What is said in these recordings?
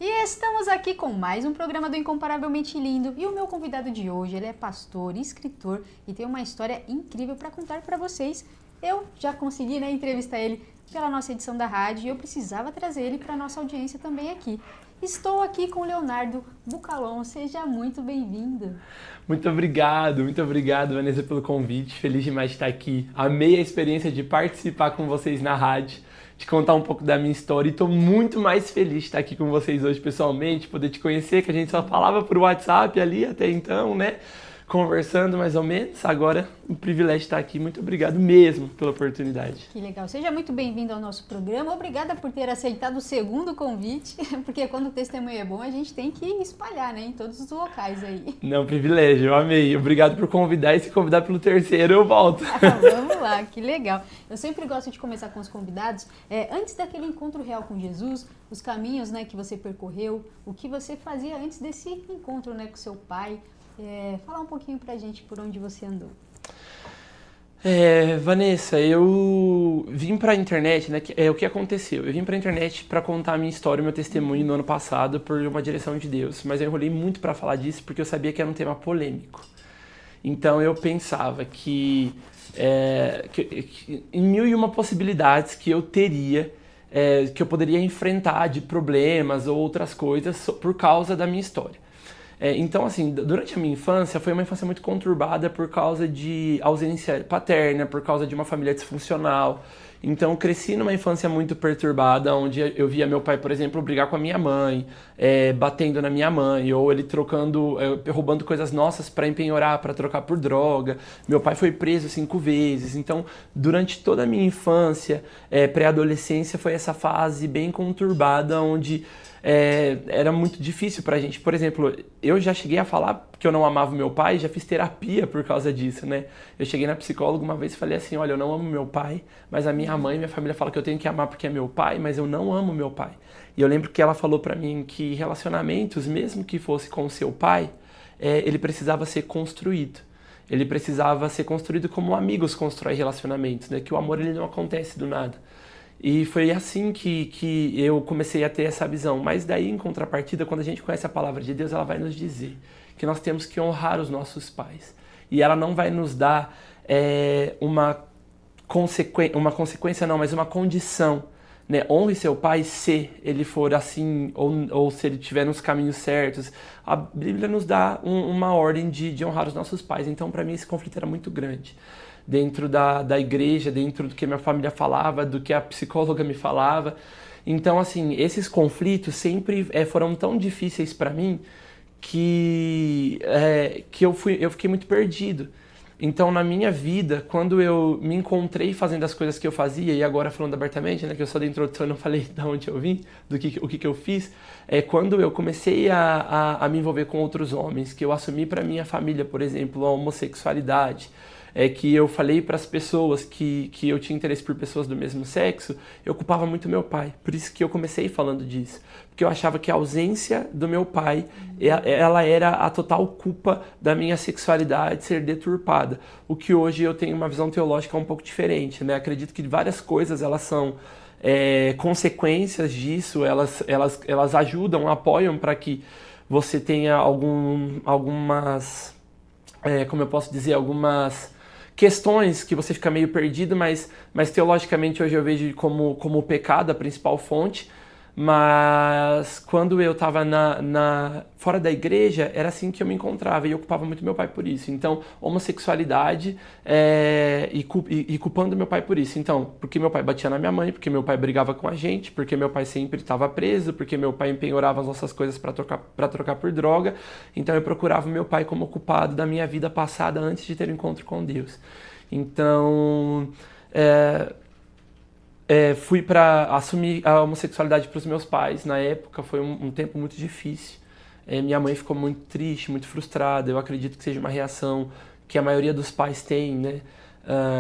E estamos aqui com mais um programa do Incomparavelmente Lindo. E o meu convidado de hoje, ele é pastor, escritor e tem uma história incrível para contar para vocês. Eu já consegui, entrevistar ele pela nossa edição da rádio e eu precisava trazer ele para nossa audiência também aqui. Estou aqui com o Leonardo Bucalon. Seja muito bem-vindo. Muito obrigado, Vanessa, pelo convite. Feliz demais de estar aqui. Amei a experiência de participar com vocês na rádio, de contar um pouco da minha história e estou muito mais feliz de estar aqui com vocês hoje pessoalmente, poder te conhecer, que a gente só falava por WhatsApp ali até então, né? Conversando mais ou menos. Agora, um privilégio estar aqui. Muito obrigado mesmo pela oportunidade. Que legal. Seja muito bem-vindo ao nosso programa. Obrigada por ter aceitado o segundo convite, porque quando o testemunho é bom, a gente tem que espalhar, em todos os locais aí. Não, privilégio. Eu amei. Obrigado por convidar e se convidar pelo terceiro, eu volto. Vamos lá, que legal. Eu sempre gosto de começar com os convidados. Antes daquele encontro real com Jesus, os caminhos, que você percorreu, o que você fazia antes desse encontro, com seu pai. Falar um pouquinho pra gente por onde você andou. Vanessa, eu vim pra internet, o que aconteceu? Eu vim pra internet pra contar a minha história, o meu testemunho no ano passado por uma direção de Deus, mas eu enrolei muito pra falar disso porque eu sabia que era um tema polêmico. Então eu pensava que em mil e uma possibilidades que eu teria, que eu poderia enfrentar de problemas ou outras coisas por causa da minha história. Então, assim, durante a minha infância, foi uma infância muito conturbada por causa de ausência paterna, por causa de uma família disfuncional. Então, cresci numa infância muito perturbada, onde eu via meu pai, por exemplo, brigar com a minha mãe, batendo na minha mãe, ou ele roubando coisas nossas para empenhorar, para trocar por droga. Meu pai foi preso 5 vezes. Então, durante toda a minha infância, pré-adolescência, foi essa fase bem conturbada, onde era muito difícil pra gente. Por exemplo, eu já cheguei a falar que eu não amava meu pai, já fiz terapia por causa disso, né? Eu cheguei na psicóloga uma vez e falei assim, olha, eu não amo meu pai, mas a minha mãe e minha família falam que eu tenho que amar porque é meu pai, mas eu não amo meu pai. E eu lembro que ela falou pra mim que relacionamentos, mesmo que fosse com o seu pai, ele precisava ser construído. Ele precisava ser construído como amigos constroem relacionamentos, né? Que o amor ele não acontece do nada. E foi assim que eu comecei a ter essa visão. Mas daí, em contrapartida, quando a gente conhece a palavra de Deus, ela vai nos dizer que nós temos que honrar os nossos pais. E ela não vai nos dar uma consequência, não, mas uma condição. Né? Honre seu pai se ele for assim, ou se ele estiver nos caminhos certos. A Bíblia nos dá uma ordem de honrar os nossos pais. Então, para mim, esse conflito era muito grande. Dentro da igreja, dentro do que minha família falava, do que a psicóloga me falava. Então, assim, esses conflitos sempre foram tão difíceis para mim que eu fiquei muito perdido. Então, na minha vida, quando eu me encontrei fazendo as coisas que eu fazia, e agora falando abertamente, que eu só da introdução não falei de onde eu vim, o que eu fiz, quando eu comecei a me envolver com outros homens, que eu assumi para minha família, por exemplo, a homossexualidade, que eu falei para as pessoas que eu tinha interesse por pessoas do mesmo sexo, eu culpava muito meu pai. Por isso que eu comecei falando disso. Porque eu achava que a ausência do meu pai, ela era a total culpa da minha sexualidade ser deturpada. O que hoje eu tenho uma visão teológica um pouco diferente, né? Acredito que várias coisas, elas são consequências disso, elas ajudam, apoiam para que você tenha algumas, como eu posso dizer, algumas questões que você fica meio perdido, mas teologicamente hoje eu vejo como o pecado a principal fonte. Mas quando eu estava fora da igreja, era assim que eu me encontrava e eu culpava muito meu pai por isso. Então, homossexualidade e culpando meu pai por isso. Então, porque meu pai batia na minha mãe, porque meu pai brigava com a gente, porque meu pai sempre estava preso, porque meu pai empenhorava as nossas coisas para trocar por droga. Então, eu procurava meu pai como culpado da minha vida passada antes de ter um encontro com Deus. Então, fui para assumir a homossexualidade para os meus pais. Na época foi um tempo muito difícil. Minha mãe ficou muito triste, muito frustrada. Eu acredito que seja uma reação que a maioria dos pais tem, né?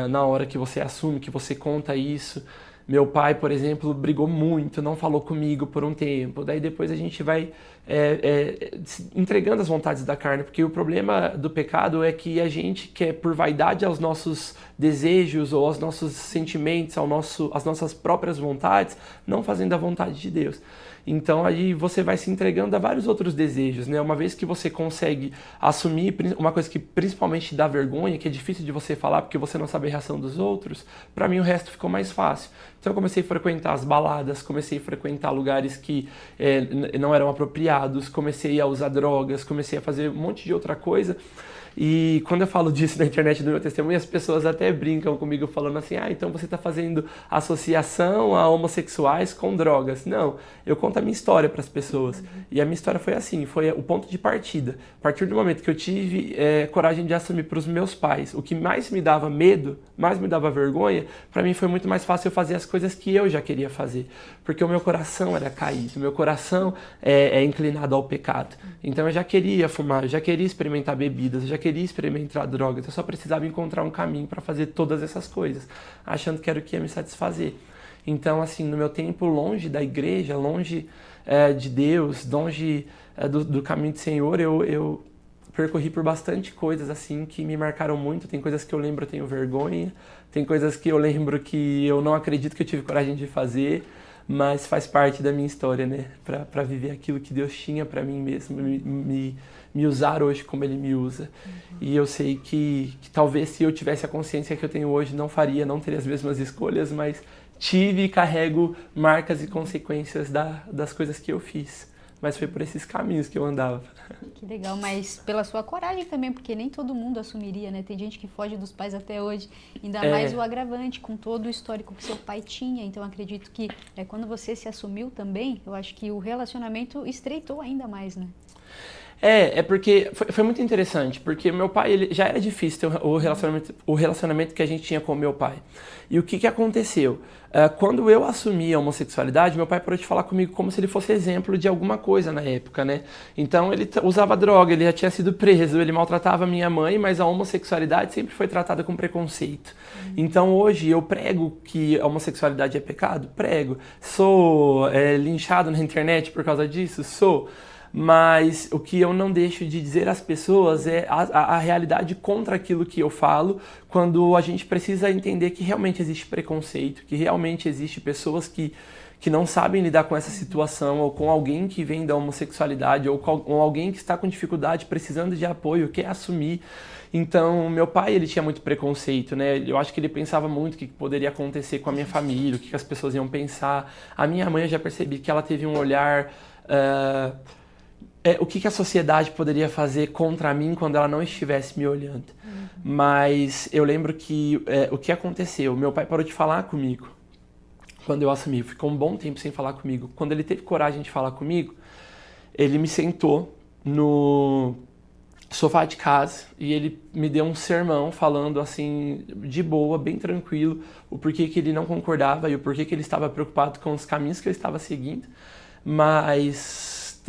Na hora que você assume, que você conta isso. Meu pai, por exemplo, brigou muito, não falou comigo por um tempo. Daí depois a gente vai entregando as vontades da carne, porque o problema do pecado é que a gente quer, por vaidade aos nossos desejos ou aos nossos sentimentos, às nossas próprias vontades, não fazendo a vontade de Deus. Então aí você vai se entregando a vários outros desejos, né? Uma vez que você consegue assumir uma coisa que principalmente dá vergonha, que é difícil de você falar porque você não sabe a reação dos outros, para mim o resto ficou mais fácil. Então eu comecei a frequentar as baladas, comecei a frequentar lugares que não eram apropriados, comecei a usar drogas, comecei a fazer um monte de outra coisa. E quando eu falo disso na internet do meu testemunho, as pessoas até brincam comigo falando assim, então você está fazendo associação a homossexuais com drogas. Não, eu conto a minha história para as pessoas. E a minha história foi assim, foi o ponto de partida. A partir do momento que eu tive coragem de assumir para os meus pais, o que mais me dava medo, mais me dava vergonha, para mim foi muito mais fácil eu fazer as coisas que eu já queria fazer. Porque o meu coração era caído, o meu coração é inclinado ao pecado. Então eu já queria fumar, eu já queria experimentar bebidas, eu já queria experimentar drogas, eu só precisava encontrar um caminho para fazer todas essas coisas, achando que era o que ia me satisfazer. Então, assim, no meu tempo longe da igreja, longe de Deus, longe do caminho do Senhor, eu percorri por bastante coisas, assim, que me marcaram muito. Tem coisas que eu lembro, eu tenho vergonha, tem coisas que eu lembro que eu não acredito que eu tive coragem de fazer, mas faz parte da minha história, né? Para viver aquilo que Deus tinha para mim mesmo, me usar hoje como Ele me usa. E eu sei que talvez se eu tivesse a consciência que eu tenho hoje, não teria as mesmas escolhas, mas tive e carrego marcas e consequências das coisas que eu fiz. Mas foi por esses caminhos que eu andava. Que legal, mas pela sua coragem também, porque nem todo mundo assumiria, né? Tem gente que foge dos pais até hoje, ainda mais o agravante, com todo o histórico que seu pai tinha. Então, acredito que quando você se assumiu também, eu acho que o relacionamento estreitou ainda mais, né? É porque foi muito interessante, porque meu pai, ele já era difícil ter o relacionamento que a gente tinha com o meu pai. E o que aconteceu? Quando eu assumi a homossexualidade, meu pai parou de falar comigo como se ele fosse exemplo de alguma coisa na época, né? Então ele usava droga, ele já tinha sido preso, ele maltratava minha mãe, mas a homossexualidade sempre foi tratada com preconceito. Então hoje eu prego que a homossexualidade é pecado? Prego. Sou linchado na internet por causa disso? Sou. Mas o que eu não deixo de dizer às pessoas é a realidade contra aquilo que eu falo, quando a gente precisa entender que realmente existe preconceito, que realmente existe pessoas que não sabem lidar com essa situação, ou com alguém que vem da homossexualidade, ou com alguém que está com dificuldade, precisando de apoio, quer assumir. Então, meu pai, ele tinha muito preconceito, né? Eu acho que ele pensava muito o que poderia acontecer com a minha família, o que as pessoas iam pensar. A minha mãe, eu já percebi que ela teve um olhar... o que a sociedade poderia fazer contra mim quando ela não estivesse me olhando. Mas eu lembro que o que aconteceu, meu pai parou de falar comigo quando eu assumi, ficou um bom tempo sem falar comigo. Quando ele teve coragem de falar comigo, ele me sentou no sofá de casa e ele me deu um sermão falando assim, de boa, bem tranquilo, o porquê que ele não concordava e o porquê que ele estava preocupado com os caminhos que eu estava seguindo, mas...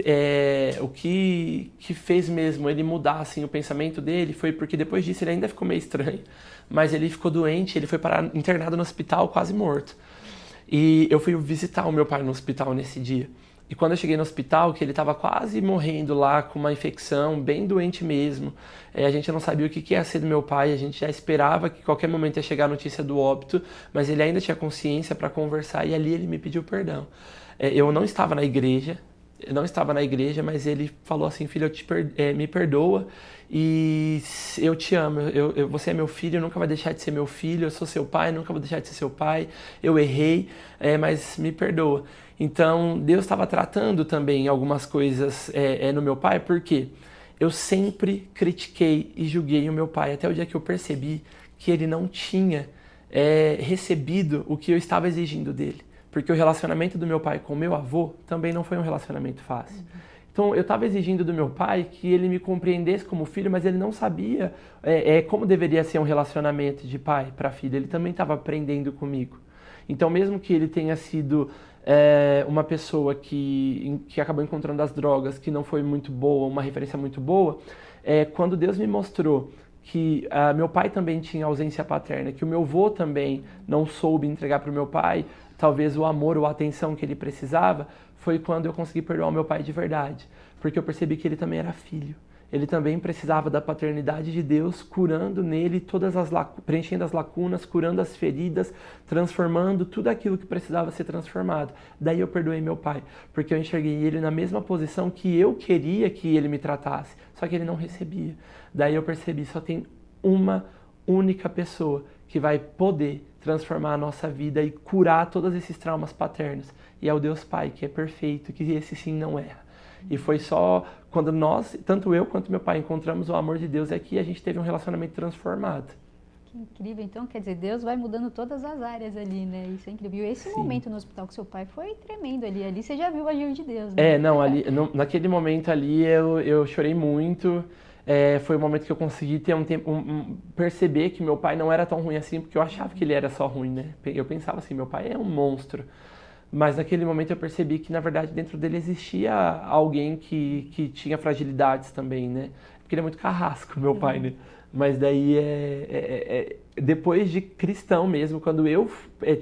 o que fez mesmo ele mudar assim, o pensamento dele foi porque depois disso ele ainda ficou meio estranho, mas ele ficou doente, ele foi parar internado no hospital quase morto. E eu fui visitar o meu pai no hospital nesse dia. E quando eu cheguei no hospital, que ele estava quase morrendo lá com uma infecção, bem doente mesmo, a gente não sabia o que ia ser do meu pai, a gente já esperava que qualquer momento ia chegar a notícia do óbito, mas ele ainda tinha consciência para conversar e ali ele me pediu perdão. Eu não estava na igreja, mas ele falou assim, filho, me perdoa e eu te amo, você é meu filho, nunca vai deixar de ser meu filho, eu sou seu pai, nunca vou deixar de ser seu pai, eu errei, mas me perdoa. Então, Deus estava tratando também algumas coisas no meu pai, porque eu sempre critiquei e julguei o meu pai, até o dia que eu percebi que ele não tinha recebido o que eu estava exigindo dele. Porque o relacionamento do meu pai com o meu avô também não foi um relacionamento fácil. Então, eu estava exigindo do meu pai que ele me compreendesse como filho, mas ele não sabia como deveria ser um relacionamento de pai para filho. Ele também estava aprendendo comigo. Então, mesmo que ele tenha sido uma pessoa que acabou encontrando as drogas, que não foi muito boa, uma referência muito boa, quando Deus me mostrou que meu pai também tinha ausência paterna, que o meu avô também não soube entregar para o meu pai talvez o amor ou a atenção que ele precisava, foi quando eu consegui perdoar o meu pai de verdade. Porque eu percebi que ele também era filho. ele também precisava da paternidade de Deus, curando nele preenchendo as lacunas, curando as feridas, transformando tudo aquilo que precisava ser transformado. Daí eu perdoei meu pai, porque eu enxerguei ele na mesma posição que eu queria que ele me tratasse, só que ele não recebia. Daí eu percebi, só tem uma única pessoa que vai poder transformar a nossa vida e curar todos esses traumas paternos. E é o Deus Pai, que é perfeito, que esse sim não erra. E foi só quando nós, tanto eu quanto meu pai, encontramos o amor de Deus, é que a gente teve um relacionamento transformado. Que incrível. Então, quer dizer, Deus vai mudando todas as áreas ali, né? Isso é incrível. E esse momento no hospital com seu pai foi tremendo ali. Ali você já viu o agir de Deus, né? Naquele momento ali eu chorei muito. Foi o momento que eu consegui ter perceber que meu pai não era tão ruim assim, porque eu achava que ele era só ruim, né? Eu pensava assim, meu pai é um monstro. Mas naquele momento eu percebi que, na verdade, dentro dele existia alguém que tinha fragilidades também, né? Porque ele é muito carrasco, meu pai, né? Mas daí, depois de cristão mesmo, quando eu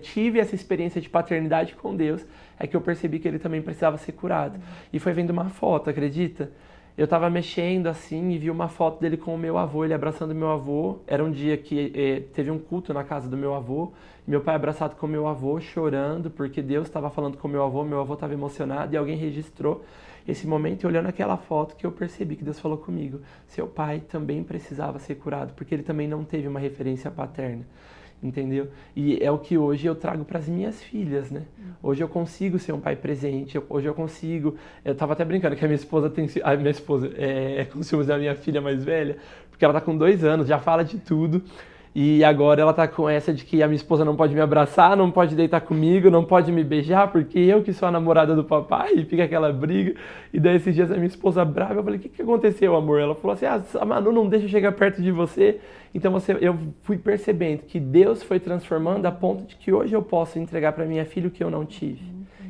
tive essa experiência de paternidade com Deus, é que eu percebi que ele também precisava ser curado. E foi vendo uma foto, acredita? Eu tava mexendo assim e vi uma foto dele com o meu avô, ele abraçando meu avô. Era um dia que teve um culto na casa do meu avô. Meu pai abraçado com meu avô, chorando, porque Deus estava falando com meu avô estava emocionado e alguém registrou esse momento. E olhando aquela foto que eu percebi que Deus falou comigo, seu pai também precisava ser curado, porque ele também não teve uma referência paterna. Entendeu? E é o que hoje eu trago para as minhas filhas, né? Hoje eu consigo ser um pai presente, hoje eu consigo... Eu tava até brincando que a minha esposa é com ciúmes da minha filha mais velha, porque ela tá com 2 anos, já fala de tudo, e agora ela tá com essa de que a minha esposa não pode me abraçar, não pode deitar comigo, não pode me beijar, porque eu que sou a namorada do papai, e fica aquela briga. E daí esses dias a minha esposa brava, eu falei, o que aconteceu, amor? Ela falou assim, a Manu não deixa eu chegar perto de você. Então eu fui percebendo que Deus foi transformando a ponto de que hoje eu posso entregar para minha filha o que eu não tive.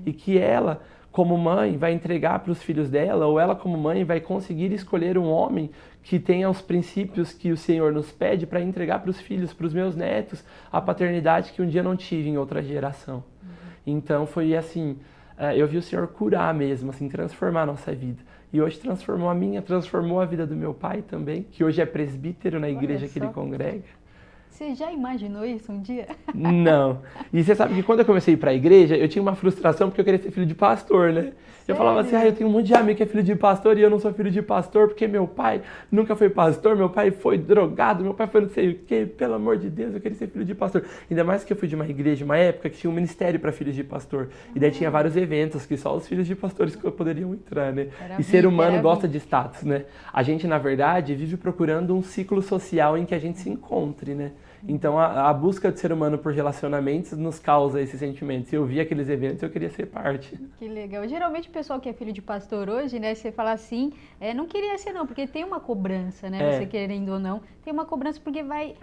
E que ela, como mãe, vai entregar para os filhos dela, ou ela como mãe vai conseguir escolher um homem que tenha os princípios que o Senhor nos pede para entregar para os filhos, para os meus netos, a paternidade que um dia não tive em outra geração. Então foi assim, eu vi o Senhor curar mesmo, assim, transformar a nossa vida. E hoje transformou a minha, transformou a vida do meu pai também, que hoje é presbítero na igreja que ele congrega. Você já imaginou isso um dia? Não. E você sabe que quando eu comecei a ir para a igreja, eu tinha uma frustração porque eu queria ser filho de pastor, né? Eu falava assim, eu tenho um monte de amigo que é filho de pastor e eu não sou filho de pastor porque meu pai nunca foi pastor, meu pai foi drogado, meu pai foi não sei o quê, pelo amor de Deus, eu queria ser filho de pastor. Ainda mais que eu fui de uma igreja, uma época que tinha um ministério para filhos de pastor. E daí tinha vários eventos que só os filhos de pastores poderiam entrar, né? E ser humano gosta de status, né? A gente, na verdade, vive procurando um ciclo social em que a gente se encontre, né? Então a busca do ser humano por relacionamentos nos causa esses sentimentos. Eu vi aqueles eventos, eu queria ser parte. Que legal. Geralmente o pessoal que é filho de pastor hoje, né, você fala assim, não queria ser não, porque tem uma cobrança, né, você querendo ou não, tem uma cobrança porque vai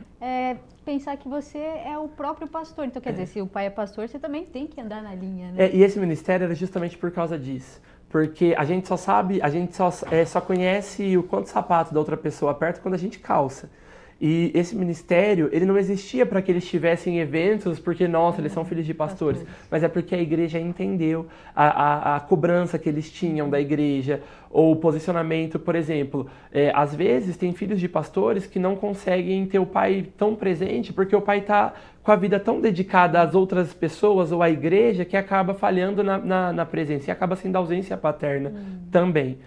pensar que você é o próprio pastor. Então quer dizer, se o pai é pastor, você também tem que andar na linha, né? E esse ministério era justamente por causa disso. Porque a gente só sabe, a gente só conhece o quanto sapato da outra pessoa aperta quando a gente calça. E esse ministério, ele não existia para que eles tivessem eventos porque, nossa, eles são filhos de pastores. Mas é porque a igreja entendeu a cobrança que eles tinham da igreja, ou o posicionamento, por exemplo. Às vezes tem filhos de pastores que não conseguem ter o pai tão presente porque o pai está com a vida tão dedicada às outras pessoas ou à igreja que acaba falhando na presença e acaba sendo ausência paterna também.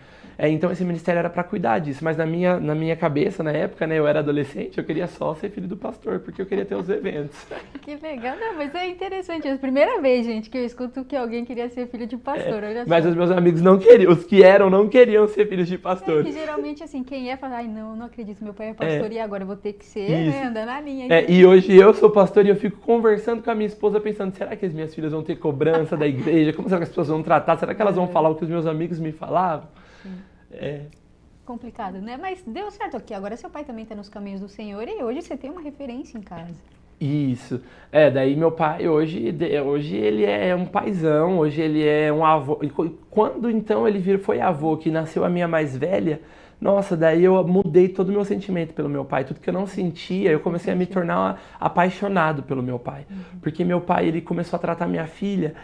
Então esse ministério era para cuidar disso, mas na minha cabeça, na época, né, eu era adolescente, eu queria só ser filho do pastor, porque eu queria ter os eventos. Que legal, não, mas é interessante, é a primeira vez, gente, que eu escuto que alguém queria ser filho de pastor, olha só. Mas os meus amigos não queriam, os que eram não queriam ser filhos de pastor. Que geralmente, assim, quem fala, ai não acredito, meu pai é pastor e agora eu vou ter que ser, né, andando na linha. E hoje eu sou pastor e eu fico conversando com a minha esposa pensando, será que as minhas filhas vão ter cobrança da igreja? Como será que as pessoas vão tratar? Será que elas vão falar o que os meus amigos me falavam? Complicado, né? Mas deu certo aqui. Agora seu pai também está nos caminhos do Senhor e hoje você tem uma referência em casa. Isso. Daí meu pai hoje ele é um paizão, hoje ele é um avô. E quando então ele foi avô, que nasceu a minha mais velha, nossa, daí eu mudei todo o meu sentimento pelo meu pai. Tudo que eu não sentia, eu comecei a me tornar apaixonado pelo meu pai. Porque meu pai, ele começou a tratar minha filha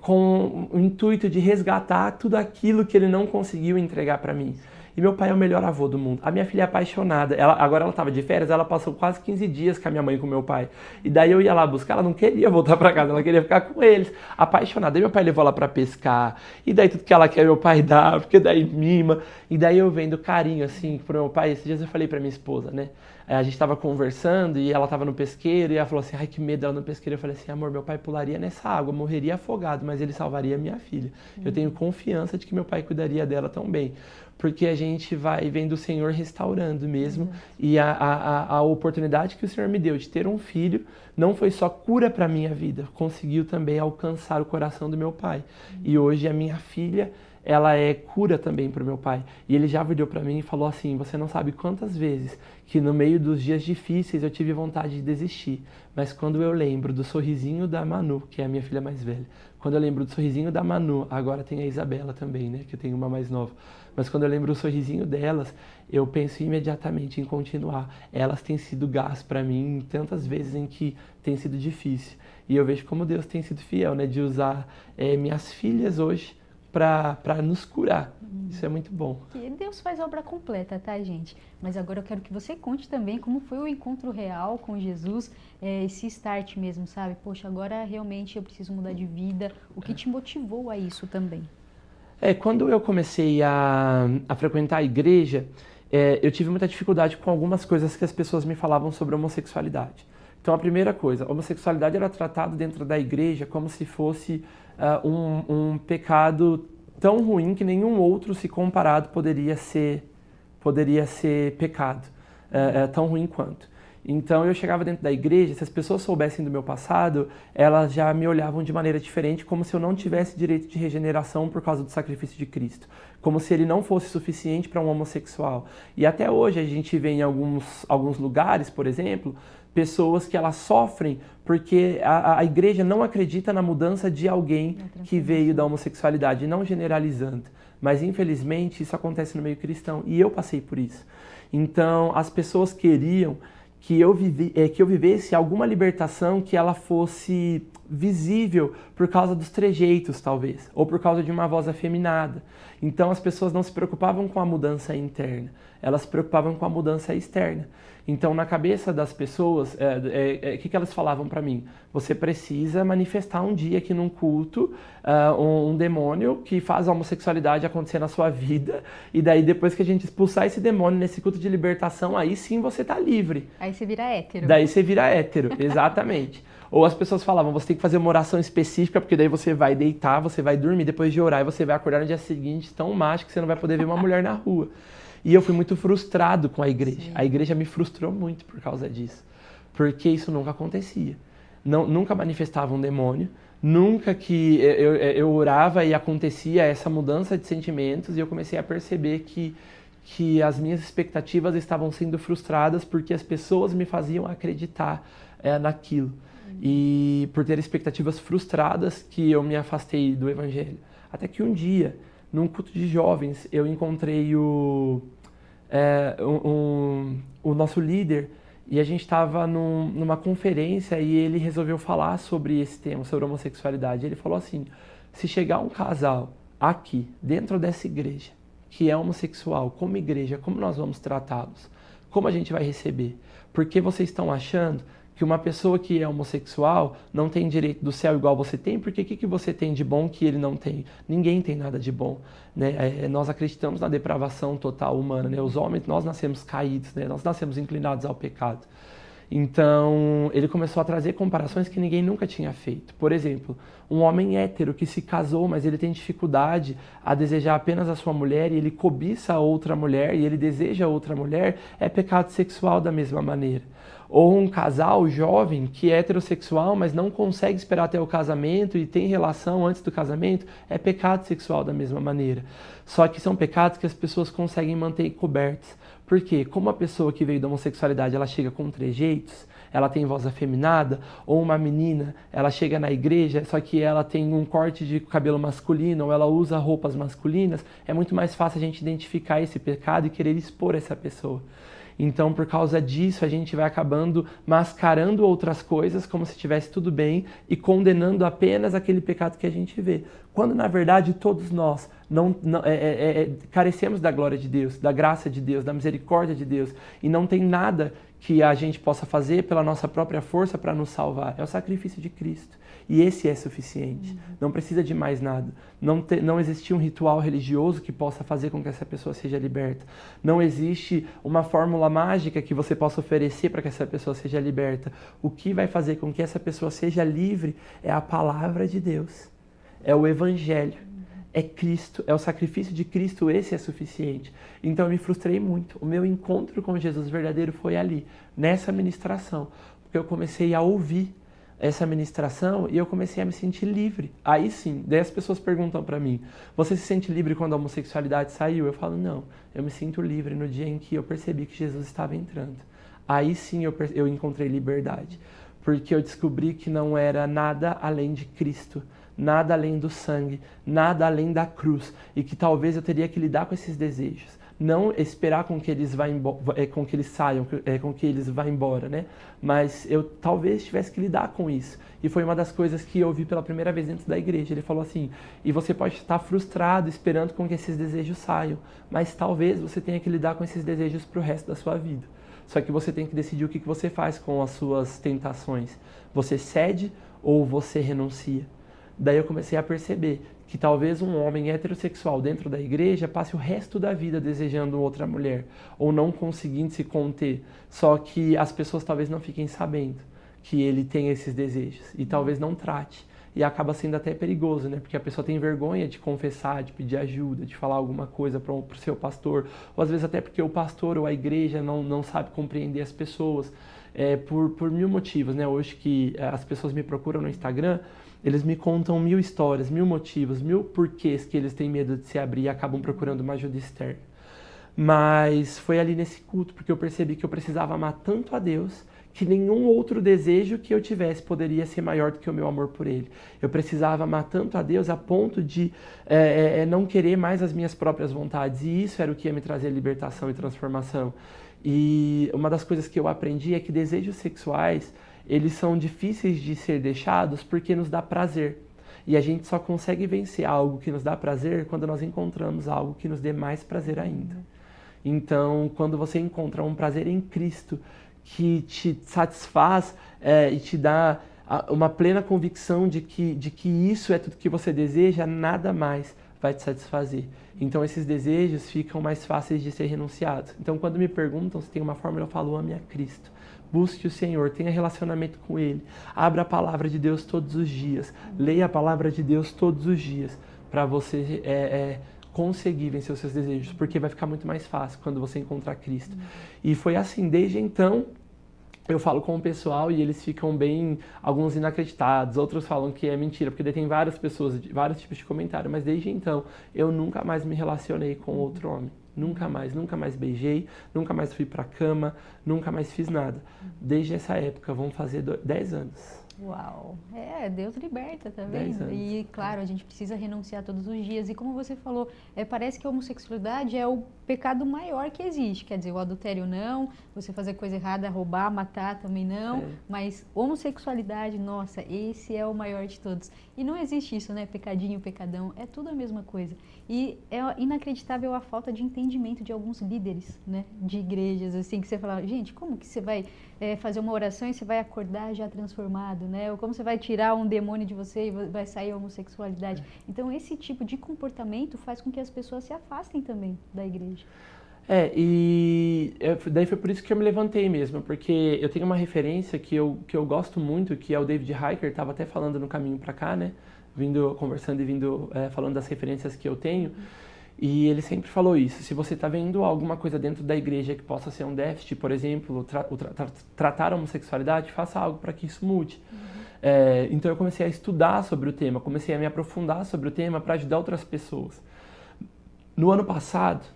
com o intuito de resgatar tudo aquilo que ele não conseguiu entregar para mim. E meu pai é o melhor avô do mundo. A minha filha é apaixonada. Agora ela estava de férias, ela passou quase 15 dias com a minha mãe e com o meu pai. E daí eu ia lá buscar, ela não queria voltar para casa, ela queria ficar com eles. Apaixonada. Aí meu pai levou ela para pescar. E daí tudo que ela quer meu pai dá, porque daí mima. E daí eu vendo carinho assim pro meu pai. Esses dias eu falei para minha esposa, né? A gente estava conversando e ela estava no pesqueiro e ela falou assim, ai que medo ela no pesqueiro. Eu falei assim, amor, meu pai pularia nessa água, morreria afogado, mas ele salvaria minha filha. Eu tenho confiança de que meu pai cuidaria dela tão bem. Porque a gente vai vendo o Senhor restaurando mesmo. E a oportunidade que o Senhor me deu de ter um filho não foi só cura para a minha vida, conseguiu também alcançar o coração do meu pai. E hoje a minha filha, ela é cura também para o meu pai. E ele já virou para mim e falou assim, você não sabe quantas vezes que no meio dos dias difíceis eu tive vontade de desistir. Mas quando eu lembro do sorrisinho da Manu, que é a minha filha mais velha, quando eu lembro do sorrisinho da Manu, agora tem a Isabela também, né, que eu tenho uma mais nova, mas quando eu lembro o sorrisinho delas, eu penso imediatamente em continuar. Elas têm sido gás para mim tantas vezes em que tem sido difícil. E eu vejo como Deus tem sido fiel, né, de usar minhas filhas hoje para nos curar. Isso é muito bom. E Deus faz obra completa, tá, gente? Mas agora eu quero que você conte também como foi o encontro real com Jesus, esse start mesmo, sabe? Poxa, agora realmente eu preciso mudar de vida. O que te motivou a isso também? Quando eu comecei a frequentar a igreja, eu tive muita dificuldade com algumas coisas que as pessoas me falavam sobre homossexualidade. Então, a primeira coisa, a homossexualidade era tratada dentro da igreja como se fosse um pecado tão ruim que nenhum outro, se comparado, poderia ser pecado, tão ruim quanto. Então eu chegava dentro da igreja, se as pessoas soubessem do meu passado, elas já me olhavam de maneira diferente, como se eu não tivesse direito de regeneração por causa do sacrifício de Cristo. Como se ele não fosse suficiente para um homossexual. E até hoje a gente vê em alguns lugares, por exemplo, pessoas que elas sofrem porque a igreja não acredita na mudança de alguém que veio da homossexualidade, não generalizando. Mas infelizmente isso acontece no meio cristão e eu passei por isso. Então as pessoas queriam que eu vivesse alguma libertação que ela fosse visível por causa dos trejeitos, talvez, ou por causa de uma voz afeminada. Então as pessoas não se preocupavam com a mudança interna, elas se preocupavam com a mudança externa. Então na cabeça das pessoas, o que elas falavam para mim? Você precisa manifestar um dia aqui num culto um demônio que faz a homossexualidade acontecer na sua vida, e daí depois que a gente expulsar esse demônio nesse culto de libertação, aí sim você tá livre. Aí você vira hétero. Daí você vira hétero, exatamente. Ou as pessoas falavam, você tem que fazer uma oração específica, porque daí você vai deitar, você vai dormir depois de orar, e você vai acordar no dia seguinte tão macho que você não vai poder ver uma mulher na rua. E eu fui muito frustrado com a igreja. Sim. A igreja me frustrou muito por causa disso. Porque isso nunca acontecia. Nunca manifestava um demônio. Nunca que eu orava e acontecia essa mudança de sentimentos. E eu comecei a perceber que as minhas expectativas estavam sendo frustradas porque as pessoas me faziam acreditar naquilo. E por ter expectativas frustradas que eu me afastei do evangelho. Até que um dia, num culto de jovens, eu encontrei o nosso líder e a gente estava numa conferência e ele resolveu falar sobre esse tema, sobre homossexualidade. Ele falou assim, se chegar um casal aqui, dentro dessa igreja, que é homossexual, como igreja, como nós vamos tratá-los? Como a gente vai receber? Porque vocês estão achando que uma pessoa que é homossexual não tem direito do céu igual você tem, porque o que você tem de bom que ele não tem? Ninguém tem nada de bom, né? Nós acreditamos na depravação total humana, né? Os homens, nós nascemos caídos, né? Nós nascemos inclinados ao pecado. Então, ele começou a trazer comparações que ninguém nunca tinha feito. Por exemplo, um homem hétero que se casou, mas ele tem dificuldade a desejar apenas a sua mulher, e ele cobiça a outra mulher, e ele deseja a outra mulher, é pecado sexual da mesma maneira. Ou um casal jovem que é heterossexual, mas não consegue esperar até o casamento e tem relação antes do casamento, é pecado sexual da mesma maneira. Só que são pecados que as pessoas conseguem manter cobertos. Por quê? Como a pessoa que veio da homossexualidade, ela chega com trejeitos, ela tem voz afeminada, ou uma menina, ela chega na igreja, só que ela tem um corte de cabelo masculino, ou ela usa roupas masculinas, é muito mais fácil a gente identificar esse pecado e querer expor essa pessoa. Então, por causa disso, a gente vai acabando mascarando outras coisas como se estivesse tudo bem e condenando apenas aquele pecado que a gente vê. Quando, na verdade, todos nós carecemos da glória de Deus, da graça de Deus, da misericórdia de Deus, e não tem nada que a gente possa fazer pela nossa própria força para nos salvar. É o sacrifício de Cristo. E esse é suficiente. Não precisa de mais nada. Não existe um ritual religioso que possa fazer com que essa pessoa seja liberta. Não existe uma fórmula mágica que você possa oferecer para que essa pessoa seja liberta. O que vai fazer com que essa pessoa seja livre é a palavra de Deus. É o Evangelho. É Cristo, é o sacrifício de Cristo, esse é suficiente. Então eu me frustrei muito. O meu encontro com Jesus verdadeiro foi ali, nessa ministração. Porque eu comecei a ouvir essa ministração e eu comecei a me sentir livre. Aí sim, daí as pessoas perguntam pra mim, você se sente livre quando a homossexualidade saiu? Eu falo, não, eu me sinto livre no dia em que eu percebi que Jesus estava entrando. Aí sim eu encontrei liberdade. Porque eu descobri que não era nada além de Cristo, nada além do sangue, nada além da cruz, e que talvez eu teria que lidar com esses desejos, não esperar com que eles saiam, com que eles vá embora, né? Mas eu talvez tivesse que lidar com isso. E foi uma das coisas que eu ouvi pela primeira vez dentro da igreja. Ele falou assim, e você pode estar frustrado esperando com que esses desejos saiam, mas talvez você tenha que lidar com esses desejos para o resto da sua vida. Só que você tem que decidir o que você faz com as suas tentações. Você cede ou você renuncia? Daí eu comecei a perceber que talvez um homem heterossexual dentro da igreja passe o resto da vida desejando outra mulher, ou não conseguindo se conter, só que as pessoas talvez não fiquem sabendo que ele tem esses desejos, e talvez não trate, e acaba sendo até perigoso, né? Porque a pessoa tem vergonha de confessar, de pedir ajuda, de falar alguma coisa para o seu pastor, ou às vezes até porque o pastor ou a igreja não sabe compreender as pessoas, por mil motivos, né? Hoje que as pessoas me procuram no Instagram, eles me contam 1000 histórias, 1000 motivos, 1000 porquês que eles têm medo de se abrir e acabam procurando uma ajuda externa. Mas foi ali nesse culto, porque eu percebi que eu precisava amar tanto a Deus que nenhum outro desejo que eu tivesse poderia ser maior do que o meu amor por Ele. Eu precisava amar tanto a Deus a ponto de não querer mais as minhas próprias vontades, e isso era o que ia me trazer libertação e transformação. E uma das coisas que eu aprendi é que desejos sexuais, eles são difíceis de ser deixados porque nos dá prazer. E a gente só consegue vencer algo que nos dá prazer quando nós encontramos algo que nos dê mais prazer ainda. Então, quando você encontra um prazer em Cristo que te satisfaz e te dá uma plena convicção de que isso é tudo que você deseja, nada mais vai te satisfazer. Então, esses desejos ficam mais fáceis de ser renunciados. Então, quando me perguntam se tem uma fórmula, eu falo, ame a Cristo. Busque o Senhor, tenha relacionamento com Ele. Abra a palavra de Deus todos os dias. Leia a palavra de Deus todos os dias para você conseguir vencer os seus desejos, porque vai ficar muito mais fácil quando você encontrar Cristo. E foi assim, desde então, eu falo com o pessoal e eles ficam bem, alguns inacreditados, outros falam que é mentira, porque daí tem várias pessoas, vários tipos de comentário, mas desde então, eu nunca mais me relacionei com outro homem. Nunca mais beijei, nunca mais fui pra cama, nunca mais fiz nada. Desde essa época, vão fazer 10 anos. Uau! Deus liberta, tá vendo? 10 anos. E, claro, a gente precisa renunciar todos os dias. E como você falou, parece que a homossexualidade é o pecado maior que existe. Quer dizer, o adultério não, você fazer coisa errada, roubar, matar também não. Mas homossexualidade, nossa, esse é o maior de todos. E não existe isso, né? Pecadinho, pecadão, é tudo a mesma coisa. E é inacreditável a falta de entendimento de alguns líderes, né? De igrejas, assim, que você fala, gente, como que você vai fazer uma oração e você vai acordar já transformado, né? Ou como você vai tirar um demônio de você e vai sair a homossexualidade. Então, esse tipo de comportamento faz com que as pessoas se afastem também da igreja. Daí foi por isso que eu me levantei mesmo, porque eu tenho uma referência que eu gosto muito, que é o David Hiker, estava até falando no caminho para cá, né? Conversando e falando das referências que eu tenho. E ele sempre falou isso, se você está vendo alguma coisa dentro da igreja que possa ser um déficit, por exemplo, tratar a homossexualidade, faça algo para que isso mude. Então eu comecei a estudar sobre o tema, comecei a me aprofundar sobre o tema para ajudar outras pessoas. No ano passado,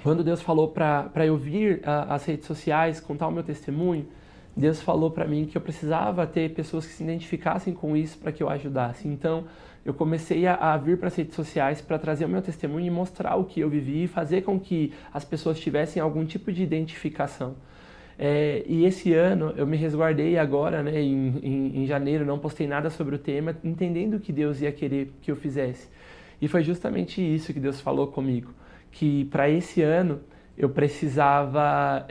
quando Deus falou para eu vir às redes sociais, contar o meu testemunho, Deus falou para mim que eu precisava ter pessoas que se identificassem com isso para que eu ajudasse. Então, eu comecei a vir para as redes sociais para trazer o meu testemunho e mostrar o que eu vivi e fazer com que as pessoas tivessem algum tipo de identificação. E esse ano eu me resguardei agora, né, em janeiro, não postei nada sobre o tema, entendendo que Deus ia querer que eu fizesse. E foi justamente isso que Deus falou comigo, que para esse ano eu precisava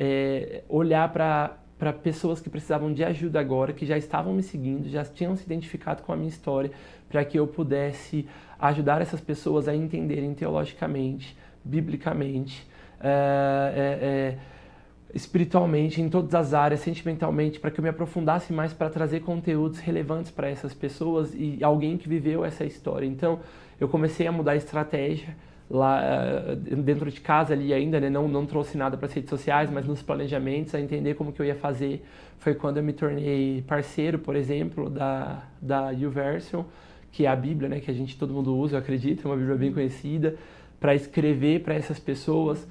olhar para pessoas que precisavam de ajuda agora, que já estavam me seguindo, já tinham se identificado com a minha história, para que eu pudesse ajudar essas pessoas a entenderem teologicamente, biblicamente, espiritualmente, em todas as áreas, sentimentalmente, para que eu me aprofundasse mais para trazer conteúdos relevantes para essas pessoas e alguém que viveu essa história. Então, eu comecei a mudar a estratégia lá dentro de casa ali ainda, né? Não trouxe nada para as redes sociais, mas nos planejamentos, a entender como que eu ia fazer. Foi quando eu me tornei parceiro, por exemplo, da YouVersion, que é a Bíblia, né? Que todo mundo usa, eu acredito, é uma Bíblia bem conhecida, para escrever para essas pessoas.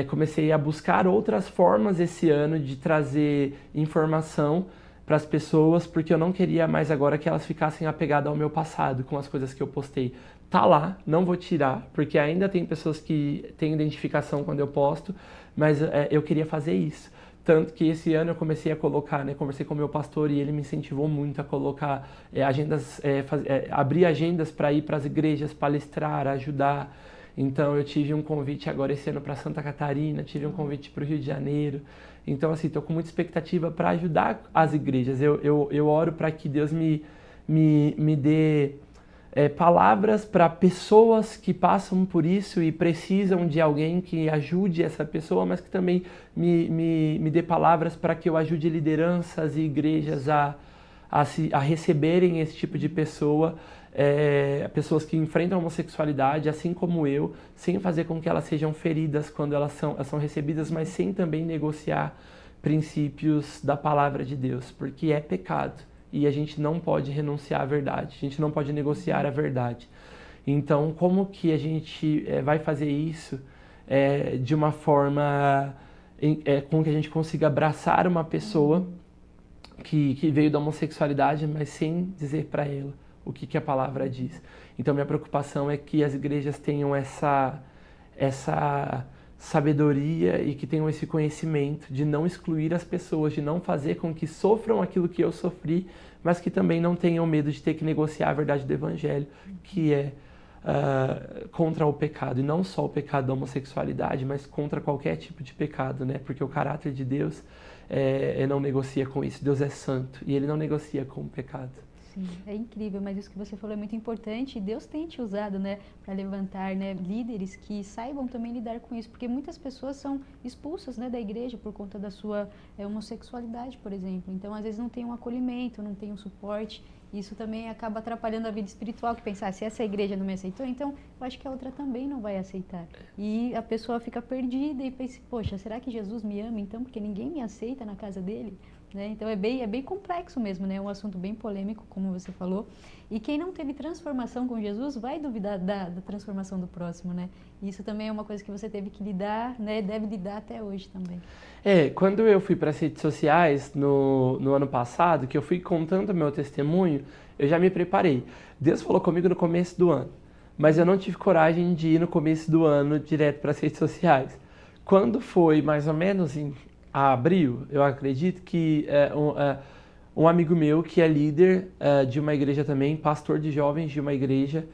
Comecei a buscar outras formas esse ano de trazer informação para as pessoas, porque eu não queria mais agora que elas ficassem apegadas ao meu passado, com as coisas que eu postei. Tá lá, não vou tirar, porque ainda tem pessoas que têm identificação quando eu posto, mas eu queria fazer isso. Tanto que esse ano eu comecei a colocar, né, conversei com o meu pastor e ele me incentivou muito a colocar agendas, abrir agendas para ir para as igrejas, palestrar, ajudar. Então eu tive um convite agora esse ano para Santa Catarina, tive um convite para o Rio de Janeiro. Então assim, estou com muita expectativa para ajudar as igrejas. Eu oro para que Deus me dê palavras para pessoas que passam por isso e precisam de alguém que ajude essa pessoa, mas que também me dê palavras para que eu ajude lideranças e igrejas a receberem esse tipo de pessoa. Pessoas que enfrentam a homossexualidade, assim como eu, sem fazer com que elas sejam feridas quando elas são recebidas, mas sem também negociar princípios da palavra de Deus, porque é pecado e a gente não pode renunciar à verdade, a gente não pode negociar a verdade. Então, como que a gente vai fazer isso de uma forma com que a gente consiga abraçar uma pessoa que veio da homossexualidade, mas sem dizer para ela o que a palavra diz. Então, minha preocupação é que as igrejas tenham essa sabedoria e que tenham esse conhecimento de não excluir as pessoas, de não fazer com que sofram aquilo que eu sofri, mas que também não tenham medo de ter que negociar a verdade do Evangelho, que é contra o pecado, e não só o pecado da homossexualidade, mas contra qualquer tipo de pecado, né? Porque o caráter de Deus não negocia com isso. Deus é santo e Ele não negocia com o pecado. Sim, é incrível, mas isso que você falou é muito importante. Deus tem te usado, né, para levantar, né, líderes que saibam também lidar com isso, porque muitas pessoas são expulsas, né, da igreja por conta da sua homossexualidade, por exemplo. Então, às vezes não tem um acolhimento, não tem um suporte. Isso também acaba atrapalhando a vida espiritual, que pensar, se essa igreja não me aceitou, então eu acho que a outra também não vai aceitar. E a pessoa fica perdida e pensa, poxa, será que Jesus me ama então? Porque ninguém me aceita na casa dele? Né? Então é bem complexo mesmo, né? É um assunto bem polêmico, como você falou. E quem não teve transformação com Jesus vai duvidar da transformação do próximo, né? E isso também é uma coisa que você teve que lidar, né? Deve lidar até hoje também. Quando eu fui para as redes sociais no ano passado, que eu fui contando meu testemunho, eu já me preparei. Deus falou comigo no começo do ano, mas eu não tive coragem de ir no começo do ano direto para as redes sociais. Quando foi mais ou menos em abril, eu acredito que um amigo meu que é líder de uma igreja também, pastor de jovens de uma igreja,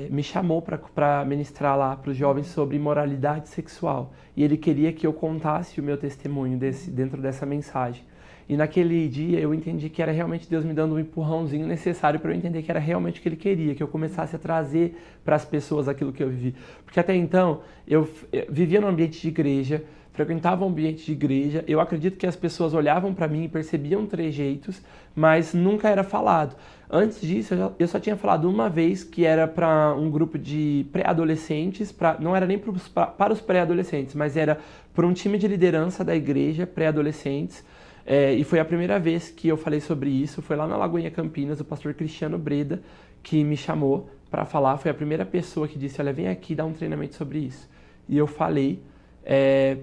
me chamou para ministrar lá para os jovens sobre imoralidade sexual. E ele queria que eu contasse o meu testemunho dentro dessa mensagem. E naquele dia eu entendi que era realmente Deus me dando um empurrãozinho necessário para eu entender que era realmente o que Ele queria, que eu começasse a trazer para as pessoas aquilo que eu vivi. Porque até então eu vivia num ambiente de igreja, frequentava um ambiente de igreja, eu acredito que as pessoas olhavam para mim e percebiam trejeitos, mas nunca era falado. Antes disso, eu só tinha falado uma vez, que era para um grupo de pré-adolescentes, não era nem para os pré-adolescentes, mas era para um time de liderança da igreja, pré-adolescentes, e foi a primeira vez que eu falei sobre isso, foi lá na Lagoinha Campinas, o pastor Cristiano Breda, que me chamou para falar, foi a primeira pessoa que disse, olha, vem aqui dar um treinamento sobre isso. E eu falei,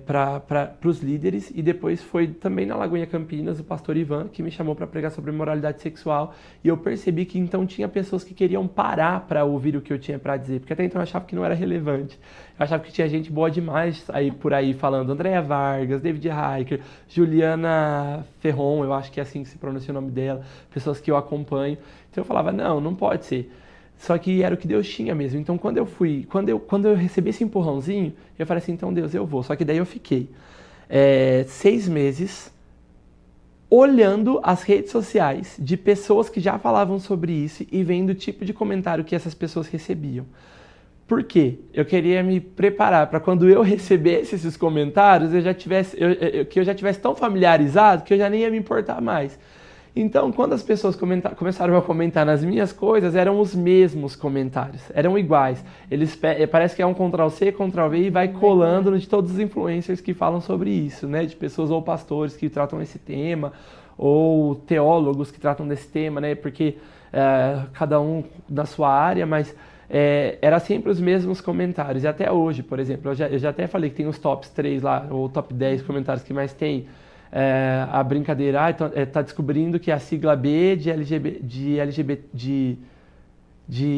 para os líderes, e depois foi também na Lagoinha Campinas o pastor Ivan que me chamou para pregar sobre moralidade sexual, e eu percebi que então tinha pessoas que queriam parar para ouvir o que eu tinha para dizer, porque até então eu achava que não era relevante, eu achava que tinha gente boa demais aí por aí falando, Andréa Vargas, David Heiker, Juliana Ferron, eu acho que é assim que se pronuncia o nome dela, pessoas que eu acompanho, então eu falava, não pode ser. Só que era o que Deus tinha mesmo. Então, quando eu recebi esse empurrãozinho, eu falei assim, então Deus, eu vou. Só que daí eu fiquei 6 meses olhando as redes sociais de pessoas que já falavam sobre isso e vendo o tipo de comentário que essas pessoas recebiam. Por quê? Eu queria me preparar para quando eu recebesse esses comentários, que eu já tivesse tão familiarizado que eu já nem ia me importar mais. Então, quando as pessoas começaram a comentar nas minhas coisas, eram os mesmos comentários, eram iguais. Parece que é um Ctrl+C, Ctrl+V e vai colando de todos os influencers que falam sobre isso, né? De pessoas ou pastores que tratam esse tema, ou teólogos que tratam desse tema, né? Porque cada um na sua área, mas era sempre os mesmos comentários. E até hoje, por exemplo, eu já até falei que tem os tops 3 lá, ou top 10 comentários que mais tem. A brincadeira, tá descobrindo que a sigla B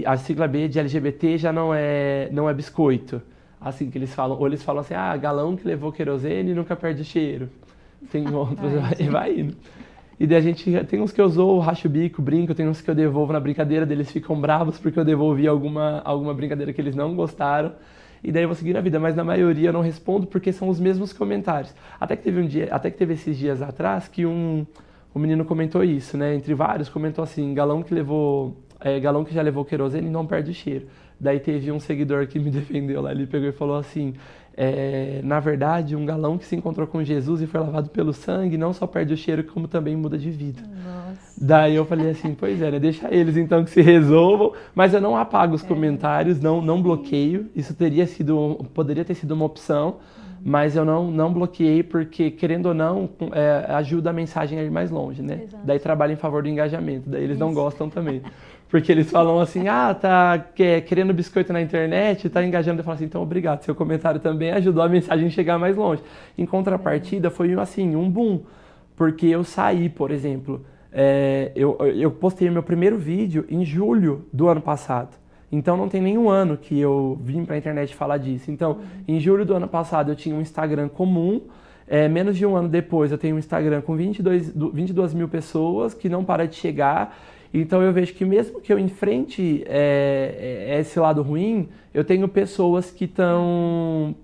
a sigla B de LGBT já não é biscoito, assim que eles falam, ou eles falam assim, galão que levou querosene nunca perde o cheiro, tem outros, vai indo. E daí a gente tem uns que eu zoo, racho o bico, brinco, tem uns que eu devolvo na brincadeira, deles ficam bravos porque eu devolvi alguma brincadeira que eles não gostaram. E daí eu vou seguir a vida, mas na maioria eu não respondo porque são os mesmos comentários. Até que teve esses dias atrás que um menino comentou isso, né? Entre vários, comentou assim, galão que já levou querosene não perde o cheiro. Daí teve um seguidor que me defendeu lá, ele pegou e falou assim, na verdade, um galão que se encontrou com Jesus e foi lavado pelo sangue não só perde o cheiro, como também muda de vida. Nossa. Daí eu falei assim, pois é, né? Deixa eles então que se resolvam, mas eu não apago os comentários, não bloqueio, isso poderia ter sido uma opção, mas eu não bloqueei porque, querendo ou não, ajuda a mensagem a ir mais longe, né? Exato. Daí trabalha em favor do engajamento, daí eles não gostam também. Porque eles falam assim, tá querendo biscoito na internet, tá engajando. Eu falo assim, então obrigado, seu comentário também ajudou a mensagem a chegar mais longe. Em contrapartida, foi assim, um boom, porque eu saí, por exemplo, eu postei meu primeiro vídeo em julho do ano passado. Então não tem nenhum ano que eu vim pra internet falar disso. Então, em julho do ano passado eu tinha um Instagram comum, menos de um ano depois eu tenho um Instagram com 22 mil pessoas que não para de chegar. Então eu vejo que mesmo que eu enfrente esse lado ruim, eu tenho pessoas que estão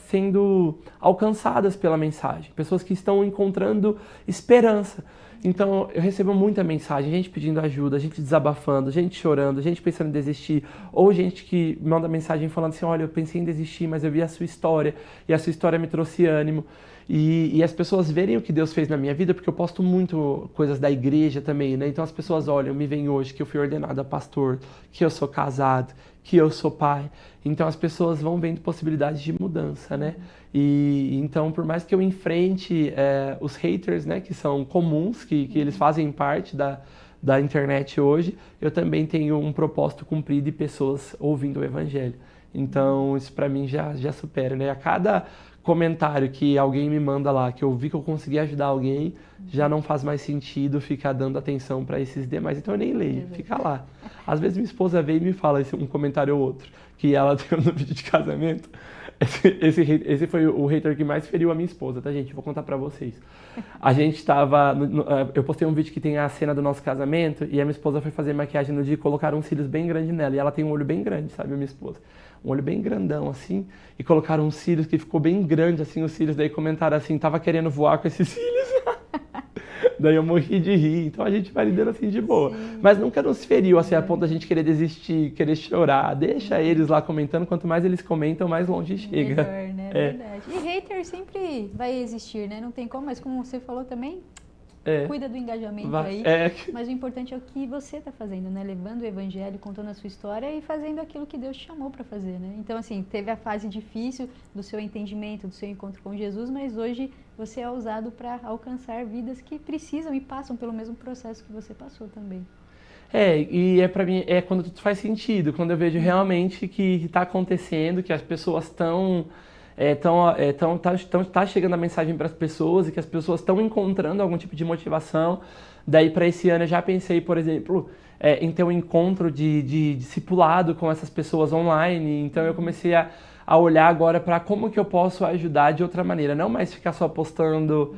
sendo alcançadas pela mensagem, pessoas que estão encontrando esperança. Então eu recebo muita mensagem, gente pedindo ajuda, gente desabafando, gente chorando, gente pensando em desistir, ou gente que manda mensagem falando assim, olha, eu pensei em desistir, mas eu vi a sua história, e a sua história me trouxe ânimo. E as pessoas verem o que Deus fez na minha vida, porque eu posto muito coisas da igreja também, né? Então as pessoas olham, me veem hoje que eu fui ordenado a pastor, que eu sou casado, que eu sou pai. Então as pessoas vão vendo possibilidades de mudança, né? E então, por mais que eu enfrente os haters, né, que são comuns, que eles fazem parte da internet hoje, eu também tenho um propósito cumprido e pessoas ouvindo o evangelho. Então isso para mim já supera, né? A cada comentário que alguém me manda lá, que eu vi que eu consegui ajudar alguém, já não faz mais sentido ficar dando atenção para esses demais, então eu nem leio, fica lá. Às vezes minha esposa vem e me fala um comentário ou outro, que ela deu no vídeo de casamento. Esse foi o hater que mais feriu a minha esposa, tá, gente? Vou contar pra vocês. A gente tava... eu postei um vídeo que tem a cena do nosso casamento e a minha esposa foi fazer maquiagem no dia e colocaram uns cílios bem grandes nela. E ela tem um olho bem grande, sabe, a minha esposa? Um olho bem grandão, assim. E colocaram uns cílios que ficou bem grande, assim, os cílios. Daí comentaram assim, tava querendo voar com esses cílios. Daí eu morri de rir. Então a gente vai lidando assim de boa. Sim. Mas nunca nos feriu, assim, a ponto da gente querer desistir, querer chorar. Deixa eles lá comentando. Quanto mais eles comentam, mais longe chega. Melhor, né? Verdade. E hater sempre vai existir, né? Não tem como, mas como você falou também, cuida do engajamento aí. Mas o importante é o que você está fazendo, né? Levando o evangelho, contando a sua história e fazendo aquilo que Deus te chamou para fazer, né? Então, assim, teve a fase difícil do seu entendimento, do seu encontro com Jesus, mas hoje você é usado para alcançar vidas que precisam e passam pelo mesmo processo que você passou também. E para mim é quando tudo faz sentido, quando eu vejo realmente que está acontecendo, que as pessoas estão tá chegando a mensagem para as pessoas e que as pessoas estão encontrando algum tipo de motivação. Daí para esse ano eu já pensei, por exemplo, em ter um encontro de discipulado com essas pessoas online. Então eu comecei a olhar agora para como que eu posso ajudar de outra maneira, não mais ficar só postando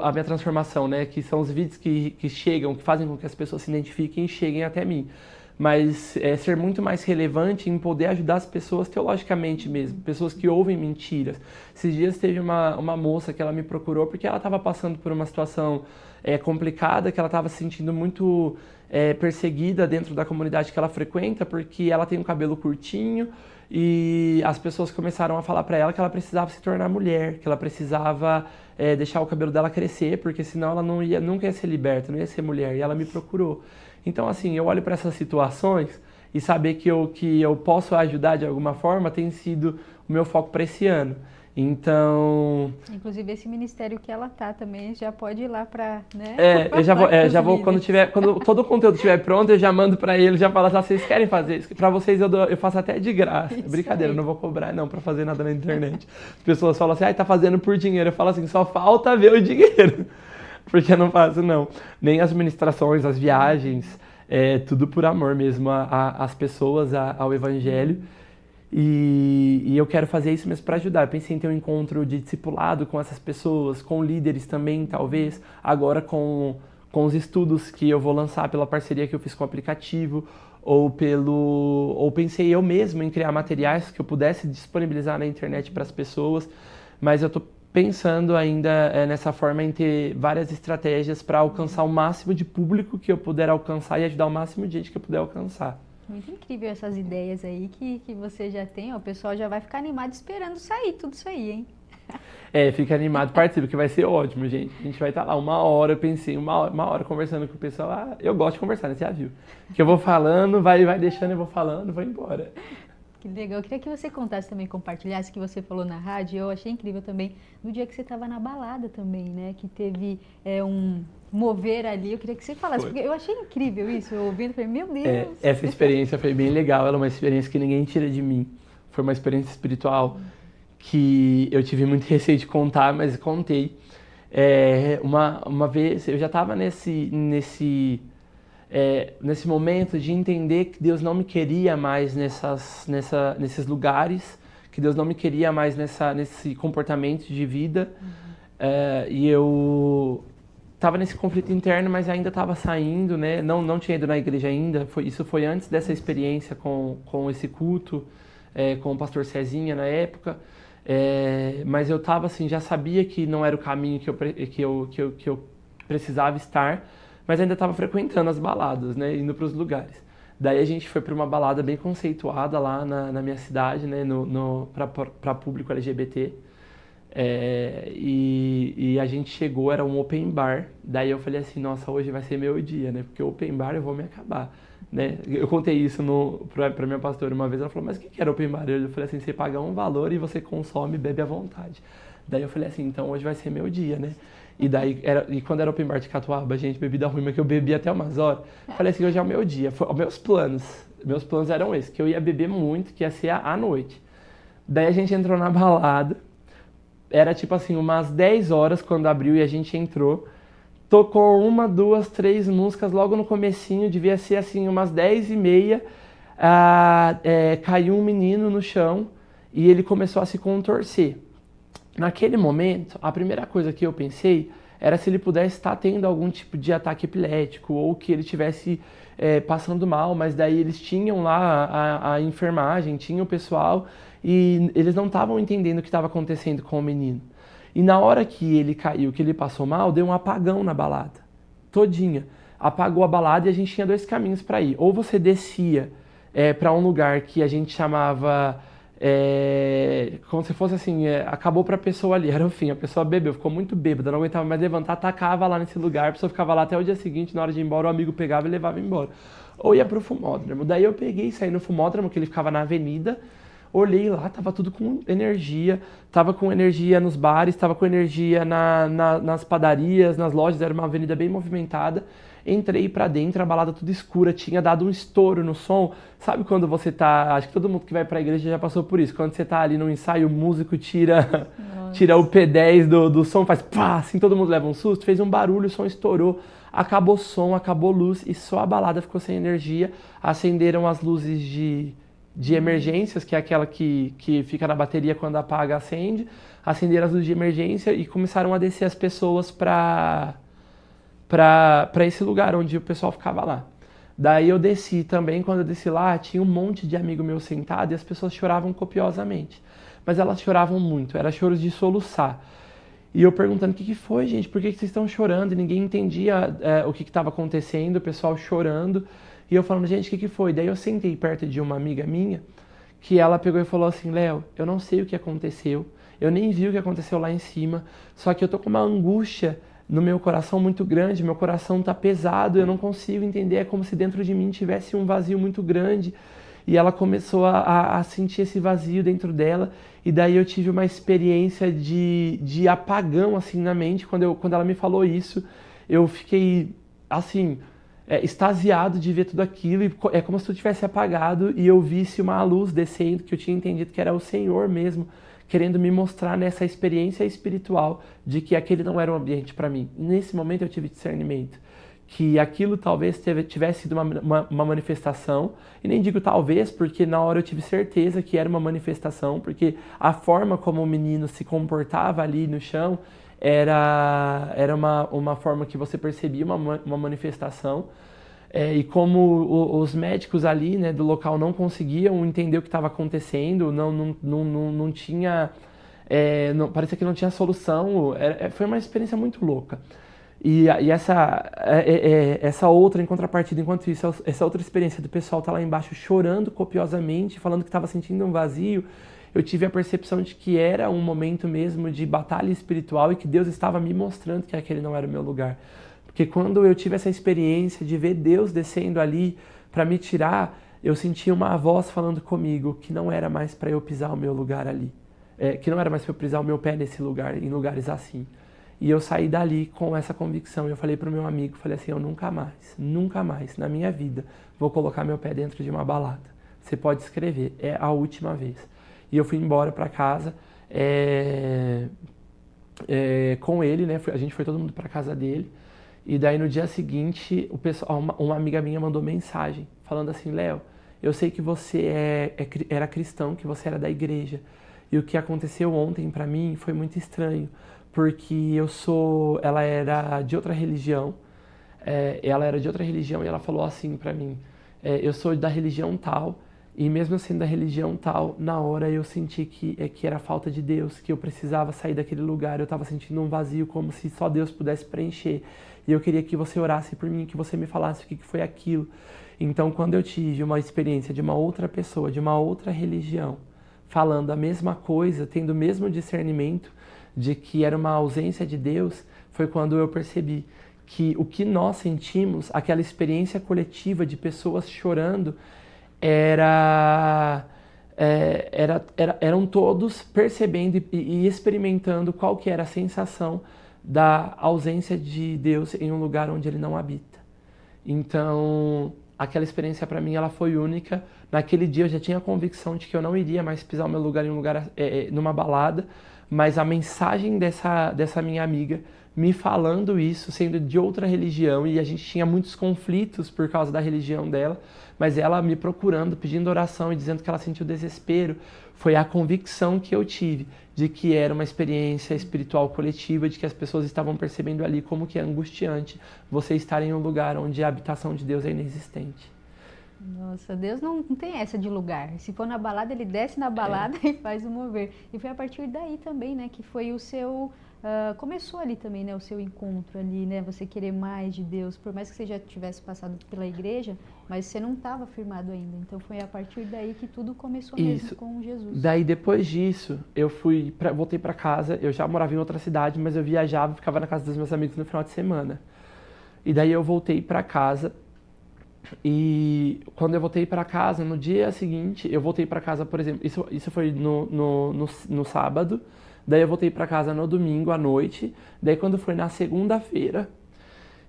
a minha transformação, né? Que são os vídeos que chegam, que fazem com que as pessoas se identifiquem e cheguem até mim. Mas ser muito mais relevante em poder ajudar as pessoas teologicamente mesmo, pessoas que ouvem mentiras. Esses dias teve uma moça que ela me procurou porque ela estava passando por uma situação complicada, que ela estava se sentindo muito perseguida dentro da comunidade que ela frequenta, porque ela tem um cabelo curtinho e as pessoas começaram a falar para ela que ela precisava se tornar mulher, que ela precisava deixar o cabelo dela crescer, porque senão ela nunca ia ser liberta, não ia ser mulher, e ela me procurou. Então, assim, eu olho para essas situações e saber que eu posso ajudar de alguma forma tem sido o meu foco para esse ano. Então... Inclusive, esse ministério que ela tá também já pode ir lá para, né? eu já vou quando todo o conteúdo estiver pronto, eu já mando para ele, já falo, vocês querem fazer isso? Para vocês eu faço até de graça. Isso brincadeira, eu não vou cobrar não para fazer nada na internet. As pessoas falam assim, tá fazendo por dinheiro. Eu falo assim, só falta ver o dinheiro. Porque eu não faço, não. Nem as ministrações, as viagens, tudo por amor mesmo às pessoas, ao evangelho. E eu quero fazer isso mesmo para ajudar. Eu pensei em ter um encontro de discipulado com essas pessoas, com líderes também, talvez. Agora com os estudos que eu vou lançar pela parceria que eu fiz com o aplicativo, ou pensei eu mesmo em criar materiais que eu pudesse disponibilizar na internet para as pessoas. Mas eu tô pensando ainda nessa forma em ter várias estratégias para alcançar o máximo de público que eu puder alcançar e ajudar o máximo de gente que eu puder alcançar. Muito incrível essas ideias aí que você já tem, ó, o pessoal já vai ficar animado esperando sair tudo isso aí, hein? Fica animado, participa, que vai ser ótimo, gente. A gente vai estar lá 1 hora, eu pensei, uma hora conversando com o pessoal. Eu gosto de conversar, né? Você já viu. Que eu vou falando, vai deixando, eu vou falando, vou embora. Que legal. Eu queria que você contasse também, compartilhasse o que você falou na rádio. Eu achei incrível também no dia que você estava na balada também, né? Que teve um mover ali. Eu queria que você falasse, porque eu achei incrível isso. Eu ouvindo, falei, meu Deus. Essa experiência foi bem legal. Ela é uma experiência que ninguém tira de mim. Foi uma experiência espiritual que eu tive muito receio de contar, mas contei. Uma vez, eu já estava nesse momento de entender que Deus não me queria mais nesses lugares, que Deus não me queria mais nesse comportamento de vida. E eu estava nesse conflito interno, mas ainda estava saindo, né? Não tinha ido na igreja ainda. Isso foi antes dessa experiência com esse culto, com o pastor Cezinha na época. Mas eu estava assim, já sabia que não era o caminho que eu precisava estar, mas ainda estava frequentando as baladas, né, indo para os lugares. Daí a gente foi para uma balada bem conceituada lá na minha cidade, né, para público LGBT. E a gente chegou, era um open bar. Daí eu falei assim, nossa, hoje vai ser meu dia, né, porque open bar eu vou me acabar, né. Eu contei isso para minha pastora uma vez, ela falou, mas o que era open bar? Eu falei assim, você paga um valor e você consome e bebe à vontade. Daí eu falei assim, então hoje vai ser meu dia, né. E daí, quando era open bar de Catuaba, gente, bebida ruim, mas que eu bebi até umas horas. Falei assim, hoje é o meu dia. Meus planos eram esses, que eu ia beber muito, que ia ser à noite. Daí a gente entrou na balada, era tipo assim, umas 10 horas quando abriu e a gente entrou. Tocou 1, 2, 3 músicas logo no comecinho, devia ser assim, umas 10h30. Caiu um menino no chão e ele começou a se contorcer. Naquele momento, a primeira coisa que eu pensei era se ele pudesse estar tendo algum tipo de ataque epilético ou que ele estivesse passando mal, mas daí eles tinham lá a enfermagem, tinha o pessoal e eles não estavam entendendo o que estava acontecendo com o menino. E na hora que ele caiu, que ele passou mal, deu um apagão na balada, todinha. Apagou a balada e a gente tinha 2 caminhos para ir. Ou você descia para um lugar que a gente chamava... como se fosse assim, acabou pra pessoa ali, era o fim, a pessoa bebeu, ficou muito bêbada, não aguentava mais levantar, atacava lá nesse lugar, a pessoa ficava lá até o dia seguinte, na hora de ir embora, o amigo pegava e levava embora. Ou ia pro fumódromo, daí eu peguei e saí no fumódromo, que ele ficava na avenida, olhei lá, tava tudo com energia, tava com energia nos bares, tava com energia nas padarias, nas lojas, era uma avenida bem movimentada, Entrei pra dentro, a balada tudo escura, tinha dado um estouro no som. Sabe quando você tá... Acho que todo mundo que vai pra igreja já passou por isso. Quando você tá ali no ensaio, o músico tira o P10 do som, faz pá, assim, todo mundo leva um susto. Fez um barulho, o som estourou. Acabou som, acabou luz e só a balada ficou sem energia. Acenderam as luzes de emergências, que é aquela que fica na bateria quando apaga, acende. Acenderam as luzes de emergência e começaram a descer as pessoas para esse lugar onde o pessoal ficava lá. Daí eu desci também, quando eu desci lá, tinha um monte de amigo meu sentado e as pessoas choravam copiosamente. Mas elas choravam muito, era choros de soluçar. E eu perguntando, o que foi, gente? Por que vocês estão chorando? E ninguém entendia o que estava acontecendo, o pessoal chorando. E eu falando, gente, o que foi? Daí eu sentei perto de uma amiga minha, que ela pegou e falou assim, Léo, eu não sei o que aconteceu, eu nem vi o que aconteceu lá em cima, só que eu tô com uma angústia no meu coração muito grande, meu coração tá pesado, eu não consigo entender, é como se dentro de mim tivesse um vazio muito grande. E ela começou a sentir esse vazio dentro dela, e daí eu tive uma experiência de apagão, assim, na mente. Quando ela me falou isso, eu fiquei, assim, extasiado de ver tudo aquilo, e é como se eu tivesse apagado, e eu visse uma luz descendo, que eu tinha entendido que era o Senhor mesmo, querendo me mostrar nessa experiência espiritual de que aquele não era um ambiente para mim. Nesse momento eu tive discernimento que aquilo talvez tivesse sido uma manifestação, e nem digo talvez, porque na hora eu tive certeza que era uma manifestação, porque a forma como o menino se comportava ali no chão era uma forma que você percebia uma manifestação, e como os médicos ali, né, do local não conseguiam entender o que estava acontecendo, não tinha, parecia que não tinha solução, foi uma experiência muito louca. E essa outra, em contrapartida, enquanto isso, essa outra experiência do pessoal tá lá embaixo chorando copiosamente, falando que estava sentindo um vazio, eu tive a percepção de que era um momento mesmo de batalha espiritual e que Deus estava me mostrando que aquele não era o meu lugar. Porque quando eu tive essa experiência de ver Deus descendo ali para me tirar, eu senti uma voz falando comigo que não era mais para eu pisar o meu lugar ali, que não era mais para eu pisar o meu pé nesse lugar, em lugares assim. E eu saí dali com essa convicção. Eu falei pro meu amigo, falei assim, eu nunca mais na minha vida vou colocar meu pé dentro de uma balada. Você pode escrever, é a última vez. E eu fui embora para casa com ele, né? A gente foi todo mundo para casa dele. E daí no dia seguinte, uma amiga minha mandou mensagem falando assim, Léo, eu sei que você era cristão, que você era da igreja. E o que aconteceu ontem para mim foi muito estranho. Porque ela era de outra religião, e ela falou assim pra mim, eu sou da religião tal, e mesmo sendo da religião tal, na hora eu senti que era falta de Deus, que eu precisava sair daquele lugar, eu estava sentindo um vazio como se só Deus pudesse preencher, e eu queria que você orasse por mim, que você me falasse o que foi aquilo. Então quando eu tive uma experiência de uma outra pessoa, de uma outra religião, falando a mesma coisa, tendo o mesmo discernimento, de que era uma ausência de Deus, foi quando eu percebi que o que nós sentimos, aquela experiência coletiva de pessoas chorando, eram todos percebendo e experimentando qual que era a sensação da ausência de Deus em um lugar onde Ele não habita. Então, aquela experiência para mim ela foi única. Naquele dia eu já tinha a convicção de que eu não iria mais pisar o meu lugar em um lugar, numa balada, mas a mensagem dessa minha amiga me falando isso, sendo de outra religião, e a gente tinha muitos conflitos por causa da religião dela, mas ela me procurando, pedindo oração e dizendo que ela sentiu desespero, foi a convicção que eu tive de que era uma experiência espiritual coletiva, de que as pessoas estavam percebendo ali como que é angustiante você estar em um lugar onde a habitação de Deus é inexistente. Nossa, Deus não tem essa de lugar. Se for na balada, Ele desce na balada e faz o mover. E foi a partir daí também, né, que foi o seu... começou ali também, né, o seu encontro ali, né, você querer mais de Deus. Por mais que você já tivesse passado pela igreja, mas você não estava firmado ainda. Então foi a partir daí que tudo começou mesmo com Jesus. Daí depois disso, eu voltei para casa. Eu já morava em outra cidade, mas eu viajava e ficava na casa dos meus amigos no final de semana. E daí eu voltei para casa. E quando eu voltei para casa, no dia seguinte, eu voltei para casa, por exemplo, isso foi no sábado, daí eu voltei para casa no domingo à noite, daí quando foi na segunda-feira,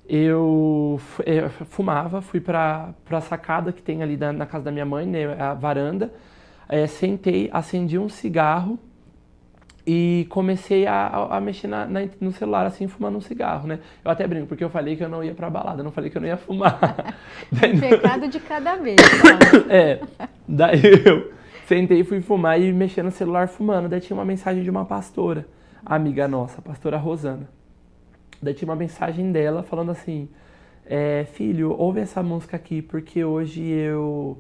eu fumava, fui para a sacada que tem ali na casa da minha mãe, né, a varanda, sentei, acendi um cigarro e comecei a mexer no celular, assim, fumando um cigarro, né? Eu até brinco, porque eu falei que eu não ia pra balada, eu não falei que eu não ia fumar. Um pecado de cada vez. Então. Daí eu sentei, fui fumar e mexer no celular fumando. Daí tinha uma mensagem de uma pastora, amiga nossa, a pastora Rosana. Daí tinha uma mensagem dela falando assim, filho, ouve essa música aqui, porque hoje eu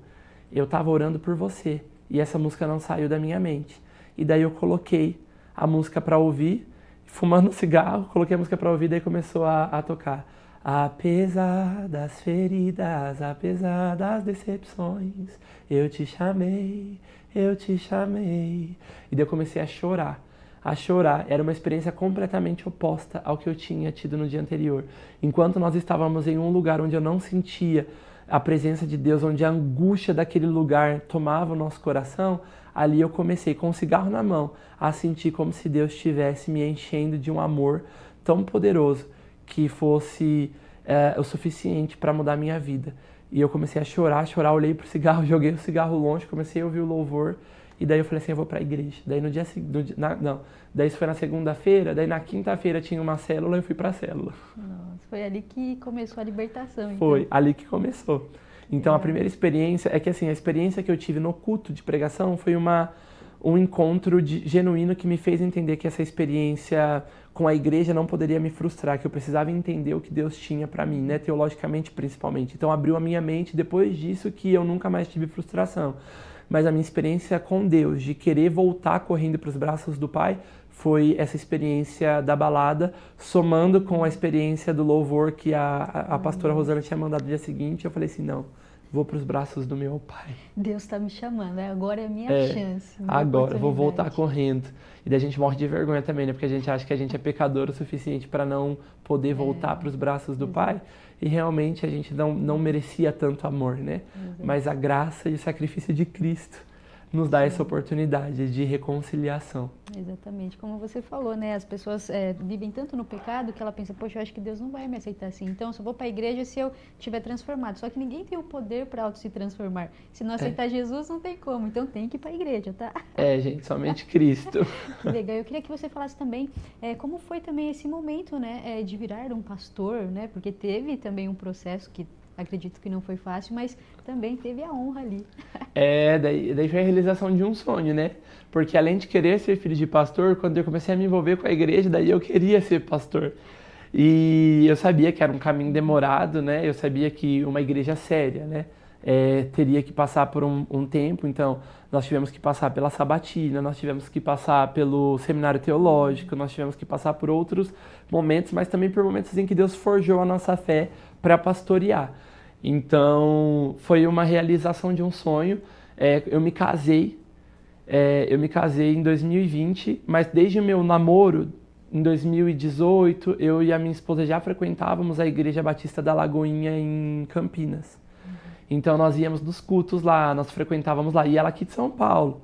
tava orando por você e essa música não saiu da minha mente. E daí eu coloquei a música pra ouvir, fumando um cigarro, coloquei a música pra ouvir, daí começou a tocar. Apesar das feridas, apesar das decepções, eu te chamei, eu te chamei. E daí eu comecei a chorar. Era uma experiência completamente oposta ao que eu tinha tido no dia anterior. Enquanto nós estávamos em um lugar onde eu não sentia a presença de Deus, onde a angústia daquele lugar tomava o nosso coração, ali eu comecei, com um cigarro na mão, a sentir como se Deus estivesse me enchendo de um amor tão poderoso que fosse o suficiente para mudar a minha vida. E eu comecei a chorar, olhei pro cigarro, joguei o cigarro longe, comecei a ouvir o louvor, e daí eu falei assim, eu vou pra igreja. Daí no dia seguinte, daí isso foi na segunda-feira, daí na quinta-feira tinha uma célula e eu fui pra célula. Nossa, foi ali que começou a libertação, então. Foi, ali que começou. Então a primeira experiência é que assim, a experiência que eu tive no culto de pregação foi um encontro genuíno que me fez entender que essa experiência com a igreja não poderia me frustrar, que eu precisava entender o que Deus tinha pra mim, né, teologicamente principalmente. Então abriu a minha mente depois disso que eu nunca mais tive frustração. Mas a minha experiência com Deus, de querer voltar correndo para os braços do Pai, foi essa experiência da balada, somando com a experiência do louvor que a pastora Rosana tinha mandado no dia seguinte. Eu falei assim, não, vou para os braços do meu Pai. Deus está me chamando, agora é a minha chance. Agora, vou voltar correndo. E daí a gente morre de vergonha também, né? Porque a gente acha que a gente é pecador o suficiente para não poder voltar para os braços do Pai. E realmente a gente não merecia tanto amor, né? Mas a graça e o sacrifício de Cristo nos dá essa oportunidade de reconciliação. Exatamente, como você falou, né? As pessoas vivem tanto no pecado que ela pensa, poxa, eu acho que Deus não vai me aceitar assim. Então, eu só vou para a igreja se eu estiver transformado. Só que ninguém tem o poder para auto se transformar. Se não aceitar Jesus, não tem como. Então, tem que ir para a igreja, tá? Gente, somente Cristo. Que legal. Eu queria que você falasse também como foi também esse momento, né? De virar um pastor, né? Porque teve também um processo que acredito que não foi fácil, mas também teve a honra ali. Daí foi a realização de um sonho, né? Porque além de querer ser filho de pastor, quando eu comecei a me envolver com a igreja, daí eu queria ser pastor. E eu sabia que era um caminho demorado, né? Eu sabia que uma igreja séria, né? Teria que passar por um tempo, então nós tivemos que passar pela sabatina, nós tivemos que passar pelo seminário teológico, nós tivemos que passar por outros momentos, mas também por momentos em que Deus forjou a nossa fé para pastorear. Então, foi uma realização de um sonho. Eu me casei em 2020, mas desde o meu namoro, em 2018, eu e a minha esposa já frequentávamos a Igreja Batista da Lagoinha em Campinas. Então, nós íamos nos cultos lá, nós frequentávamos lá, e ela aqui de São Paulo.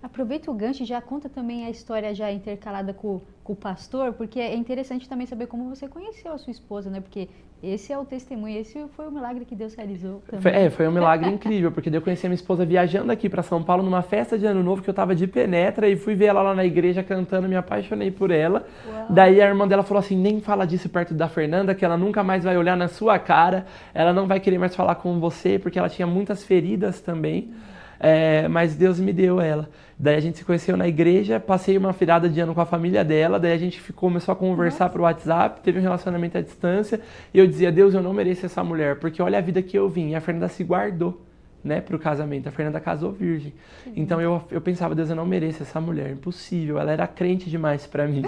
Aproveita o gancho e já conta também a história já intercalada com o pastor, porque é interessante também saber como você conheceu a sua esposa, né? Porque esse é o testemunho, esse foi o milagre que Deus realizou também. Foi um milagre incrível, porque eu conheci a minha esposa viajando aqui para São Paulo numa festa de Ano Novo que eu tava de penetra e fui ver ela lá na igreja cantando, me apaixonei por ela. Uau. Daí a irmã dela falou assim, nem fala disso perto da Fernanda, que ela nunca mais vai olhar na sua cara, ela não vai querer mais falar com você, porque ela tinha muitas feridas também. Mas Deus me deu ela. Daí a gente se conheceu na igreja, passei uma virada de ano com a família dela, daí a gente começou a conversar pro WhatsApp, teve um relacionamento à distância, e eu dizia, Deus, eu não mereço essa mulher, porque olha a vida que eu vim, e a Fernanda se guardou, né, pro casamento, a Fernanda casou virgem. Então eu pensava, Deus, eu não mereço essa mulher, impossível, ela era crente demais pra mim.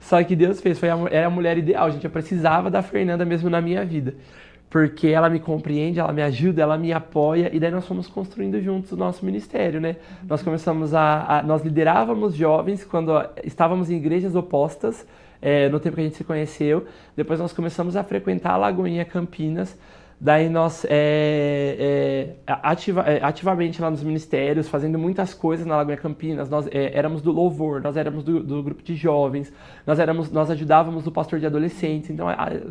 Só que Deus fez, era a mulher ideal, gente, eu precisava da Fernanda mesmo na minha vida. Porque ela me compreende, ela me ajuda, ela me apoia, e daí nós fomos construindo juntos o nosso ministério, né? Nós começamos nós liderávamos jovens quando estávamos em igrejas opostas, no tempo que a gente se conheceu. Depois nós começamos a frequentar a Lagoinha Campinas. Daí nós ativamente lá nos ministérios, fazendo muitas coisas na Lagoinha Campinas, nós éramos do louvor, nós éramos do grupo de jovens, nós ajudávamos o pastor de adolescentes, então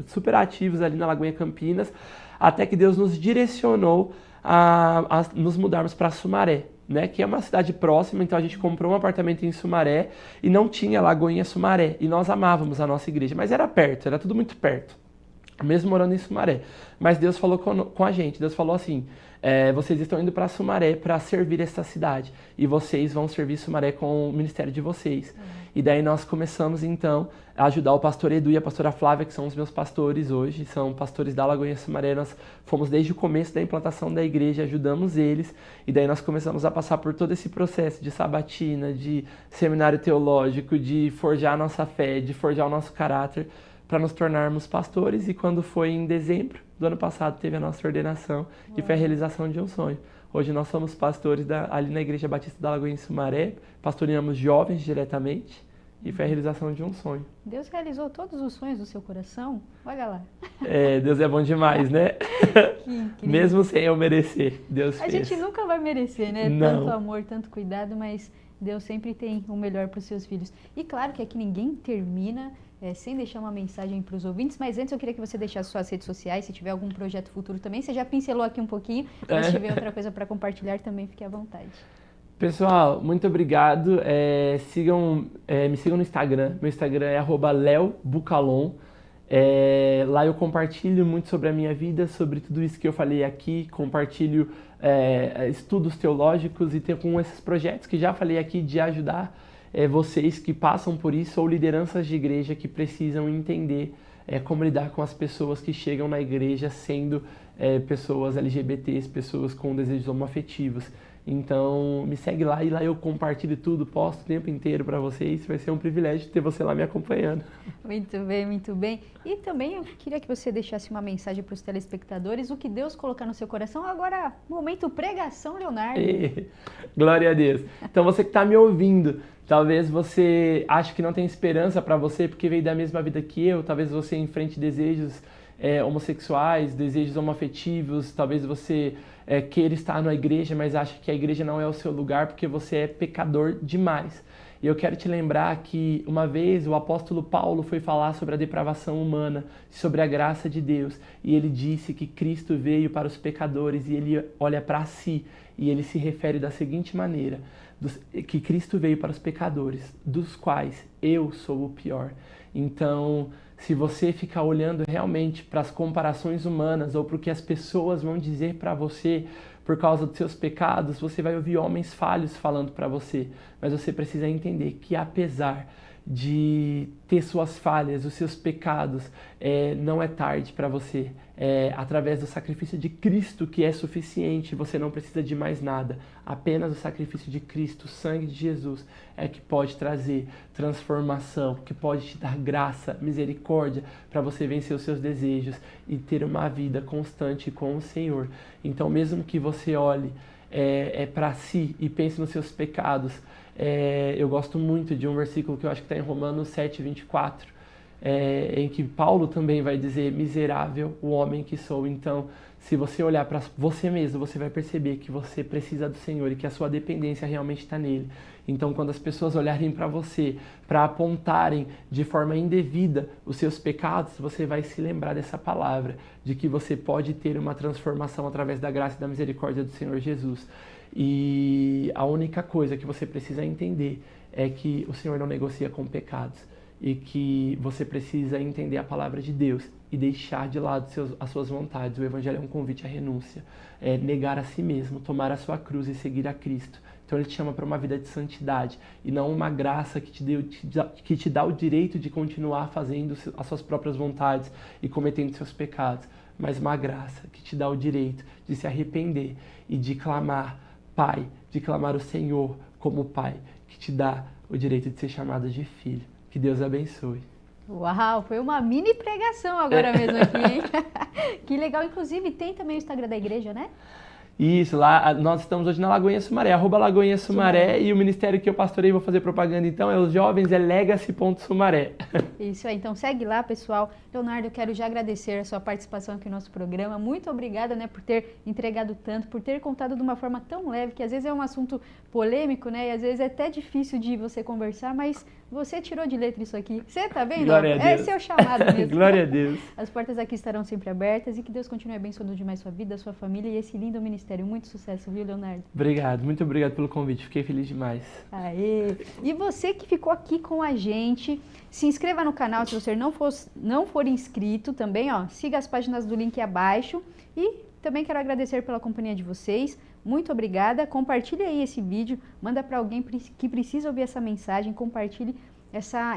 super ativos ali na Lagoinha Campinas, até que Deus nos direcionou a nos mudarmos para Sumaré, né, que é uma cidade próxima, então a gente comprou um apartamento em Sumaré e não tinha Lagoinha Sumaré, e nós amávamos a nossa igreja, mas era perto, era tudo muito perto. Mesmo morando em Sumaré. Mas Deus falou com a gente, Deus falou assim, vocês estão indo para Sumaré para servir essa cidade, e vocês vão servir Sumaré com o ministério de vocês. E daí nós começamos então a ajudar o pastor Edu e a pastora Flávia, que são os meus pastores hoje, são pastores da Lagoinha Sumaré. Nós fomos desde o começo da implantação da igreja, ajudamos eles, e daí nós começamos a passar por todo esse processo de sabatina, de seminário teológico, de forjar a nossa fé, de forjar o nosso caráter, para nos tornarmos pastores. E quando foi em dezembro do ano passado, teve a nossa ordenação e foi a realização de um sonho. Hoje nós somos pastores ali na Igreja Batista da Lagoinha em Sumaré, pastoreamos jovens diretamente e foi a realização de um sonho. Deus realizou todos os sonhos do seu coração? Olha lá. Deus é bom demais, né? Que incrível. Mesmo sem eu merecer, Deus fez. A gente nunca vai merecer, né? Não. Tanto amor, tanto cuidado, mas Deus sempre tem o melhor para os seus filhos. E claro que aqui ninguém termina sem deixar uma mensagem para os ouvintes, mas antes eu queria que você deixasse suas redes sociais, se tiver algum projeto futuro também. Você já pincelou aqui um pouquinho, mas se tiver outra coisa para compartilhar também, fique à vontade. Pessoal, muito obrigado. Me sigam no Instagram. Meu Instagram é @leobucalon. Lá eu compartilho muito sobre a minha vida, sobre tudo isso que eu falei aqui, compartilho estudos teológicos e com esses projetos que já falei aqui de ajudar vocês que passam por isso ou lideranças de igreja que precisam entender como lidar com as pessoas que chegam na igreja sendo pessoas LGBTs, pessoas com desejos homoafetivos. Então me segue lá, e lá eu compartilho tudo, posto o tempo inteiro para vocês. Vai ser um privilégio ter você lá me acompanhando. Muito bem, muito bem. E também eu queria que você deixasse uma mensagem para os telespectadores, o que Deus colocar no seu coração. Agora, momento pregação, Leonardo. Glória a Deus. Então você que está me ouvindo, talvez você ache que não tem esperança para você porque veio da mesma vida que eu, talvez você enfrente desejos homossexuais, desejos homoafetivos, talvez você queira estar na igreja, mas acha que a igreja não é o seu lugar porque você é pecador demais. E eu quero te lembrar que uma vez o apóstolo Paulo foi falar sobre a depravação humana, sobre a graça de Deus, e ele disse que Cristo veio para os pecadores, e ele olha para si e ele se refere da seguinte maneira, que Cristo veio para os pecadores, dos quais eu sou o pior. Então, se você ficar olhando realmente para as comparações humanas ou para o que as pessoas vão dizer para você por causa dos seus pecados, você vai ouvir homens falhos falando para você. Mas você precisa entender que apesar de ter suas falhas, os seus pecados, não é tarde para você. Através do sacrifício de Cristo que é suficiente, você não precisa de mais nada. Apenas o sacrifício de Cristo, o sangue de Jesus, é que pode trazer transformação, que pode te dar graça, misericórdia, para você vencer os seus desejos e ter uma vida constante com o Senhor. Então, mesmo que você olhe para si e pense nos seus pecados, eu gosto muito de um versículo que eu acho que está em Romanos 7:24, em que Paulo também vai dizer: miserável o homem que sou. Então, se você olhar para você mesmo, você vai perceber que você precisa do Senhor e que a sua dependência realmente está nele. Então, quando as pessoas olharem para você, para apontarem de forma indevida os seus pecados, você vai se lembrar dessa palavra, de que você pode ter uma transformação através da graça e da misericórdia do Senhor Jesus. E a única coisa que você precisa entender é que o Senhor não negocia com pecados e que você precisa entender a palavra de Deus e deixar de lado as suas vontades. O Evangelho é um convite à renúncia, negar a si mesmo, tomar a sua cruz e seguir a Cristo. Então ele te chama para uma vida de santidade e não uma graça que te dá o direito de continuar fazendo as suas próprias vontades e cometendo seus pecados, mas uma graça que te dá o direito de se arrepender e de clamar Pai, de clamar o Senhor como Pai, que te dá o direito de ser chamado de filho. Que Deus abençoe. Uau, foi uma mini pregação agora mesmo aqui, hein? Que legal. Inclusive, tem também o Instagram da igreja, né? Isso, lá nós estamos hoje na Lagoinha Sumaré, @Lagoinha Sumaré, e o ministério que eu pastorei, vou fazer propaganda então, é os jovens, é legacy.sumaré. Isso aí, então segue lá, pessoal. Leonardo, eu quero já agradecer a sua participação aqui no nosso programa. Muito obrigada, né, por ter entregado tanto, por ter contado de uma forma tão leve, que às vezes é um assunto polêmico, né, e às vezes é até difícil de você conversar, mas você tirou de letra isso aqui. Você tá vendo? Glória a Deus. É seu chamado mesmo. Glória a Deus. As portas aqui estarão sempre abertas e que Deus continue abençoando demais sua vida, sua família e esse lindo ministério. Muito sucesso, viu, Leonardo? Obrigado, muito obrigado pelo convite. Fiquei feliz demais. Aê! E você que ficou aqui com a gente, se inscreva no canal se você não for inscrito também, ó. Siga as páginas do link abaixo e também quero agradecer pela companhia de vocês. Muito obrigada. Compartilhe aí esse vídeo, manda para alguém que precisa ouvir essa mensagem, compartilhe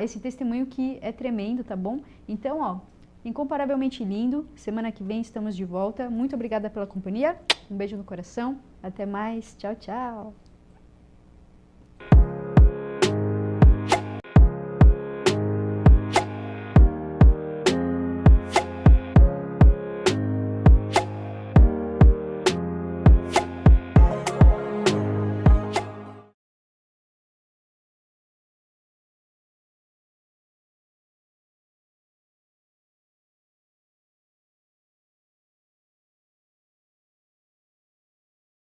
esse testemunho que é tremendo, tá bom? Então, ó, incomparavelmente lindo. Semana que vem estamos de volta. Muito obrigada pela companhia. Um beijo no coração. Até mais. Tchau, tchau.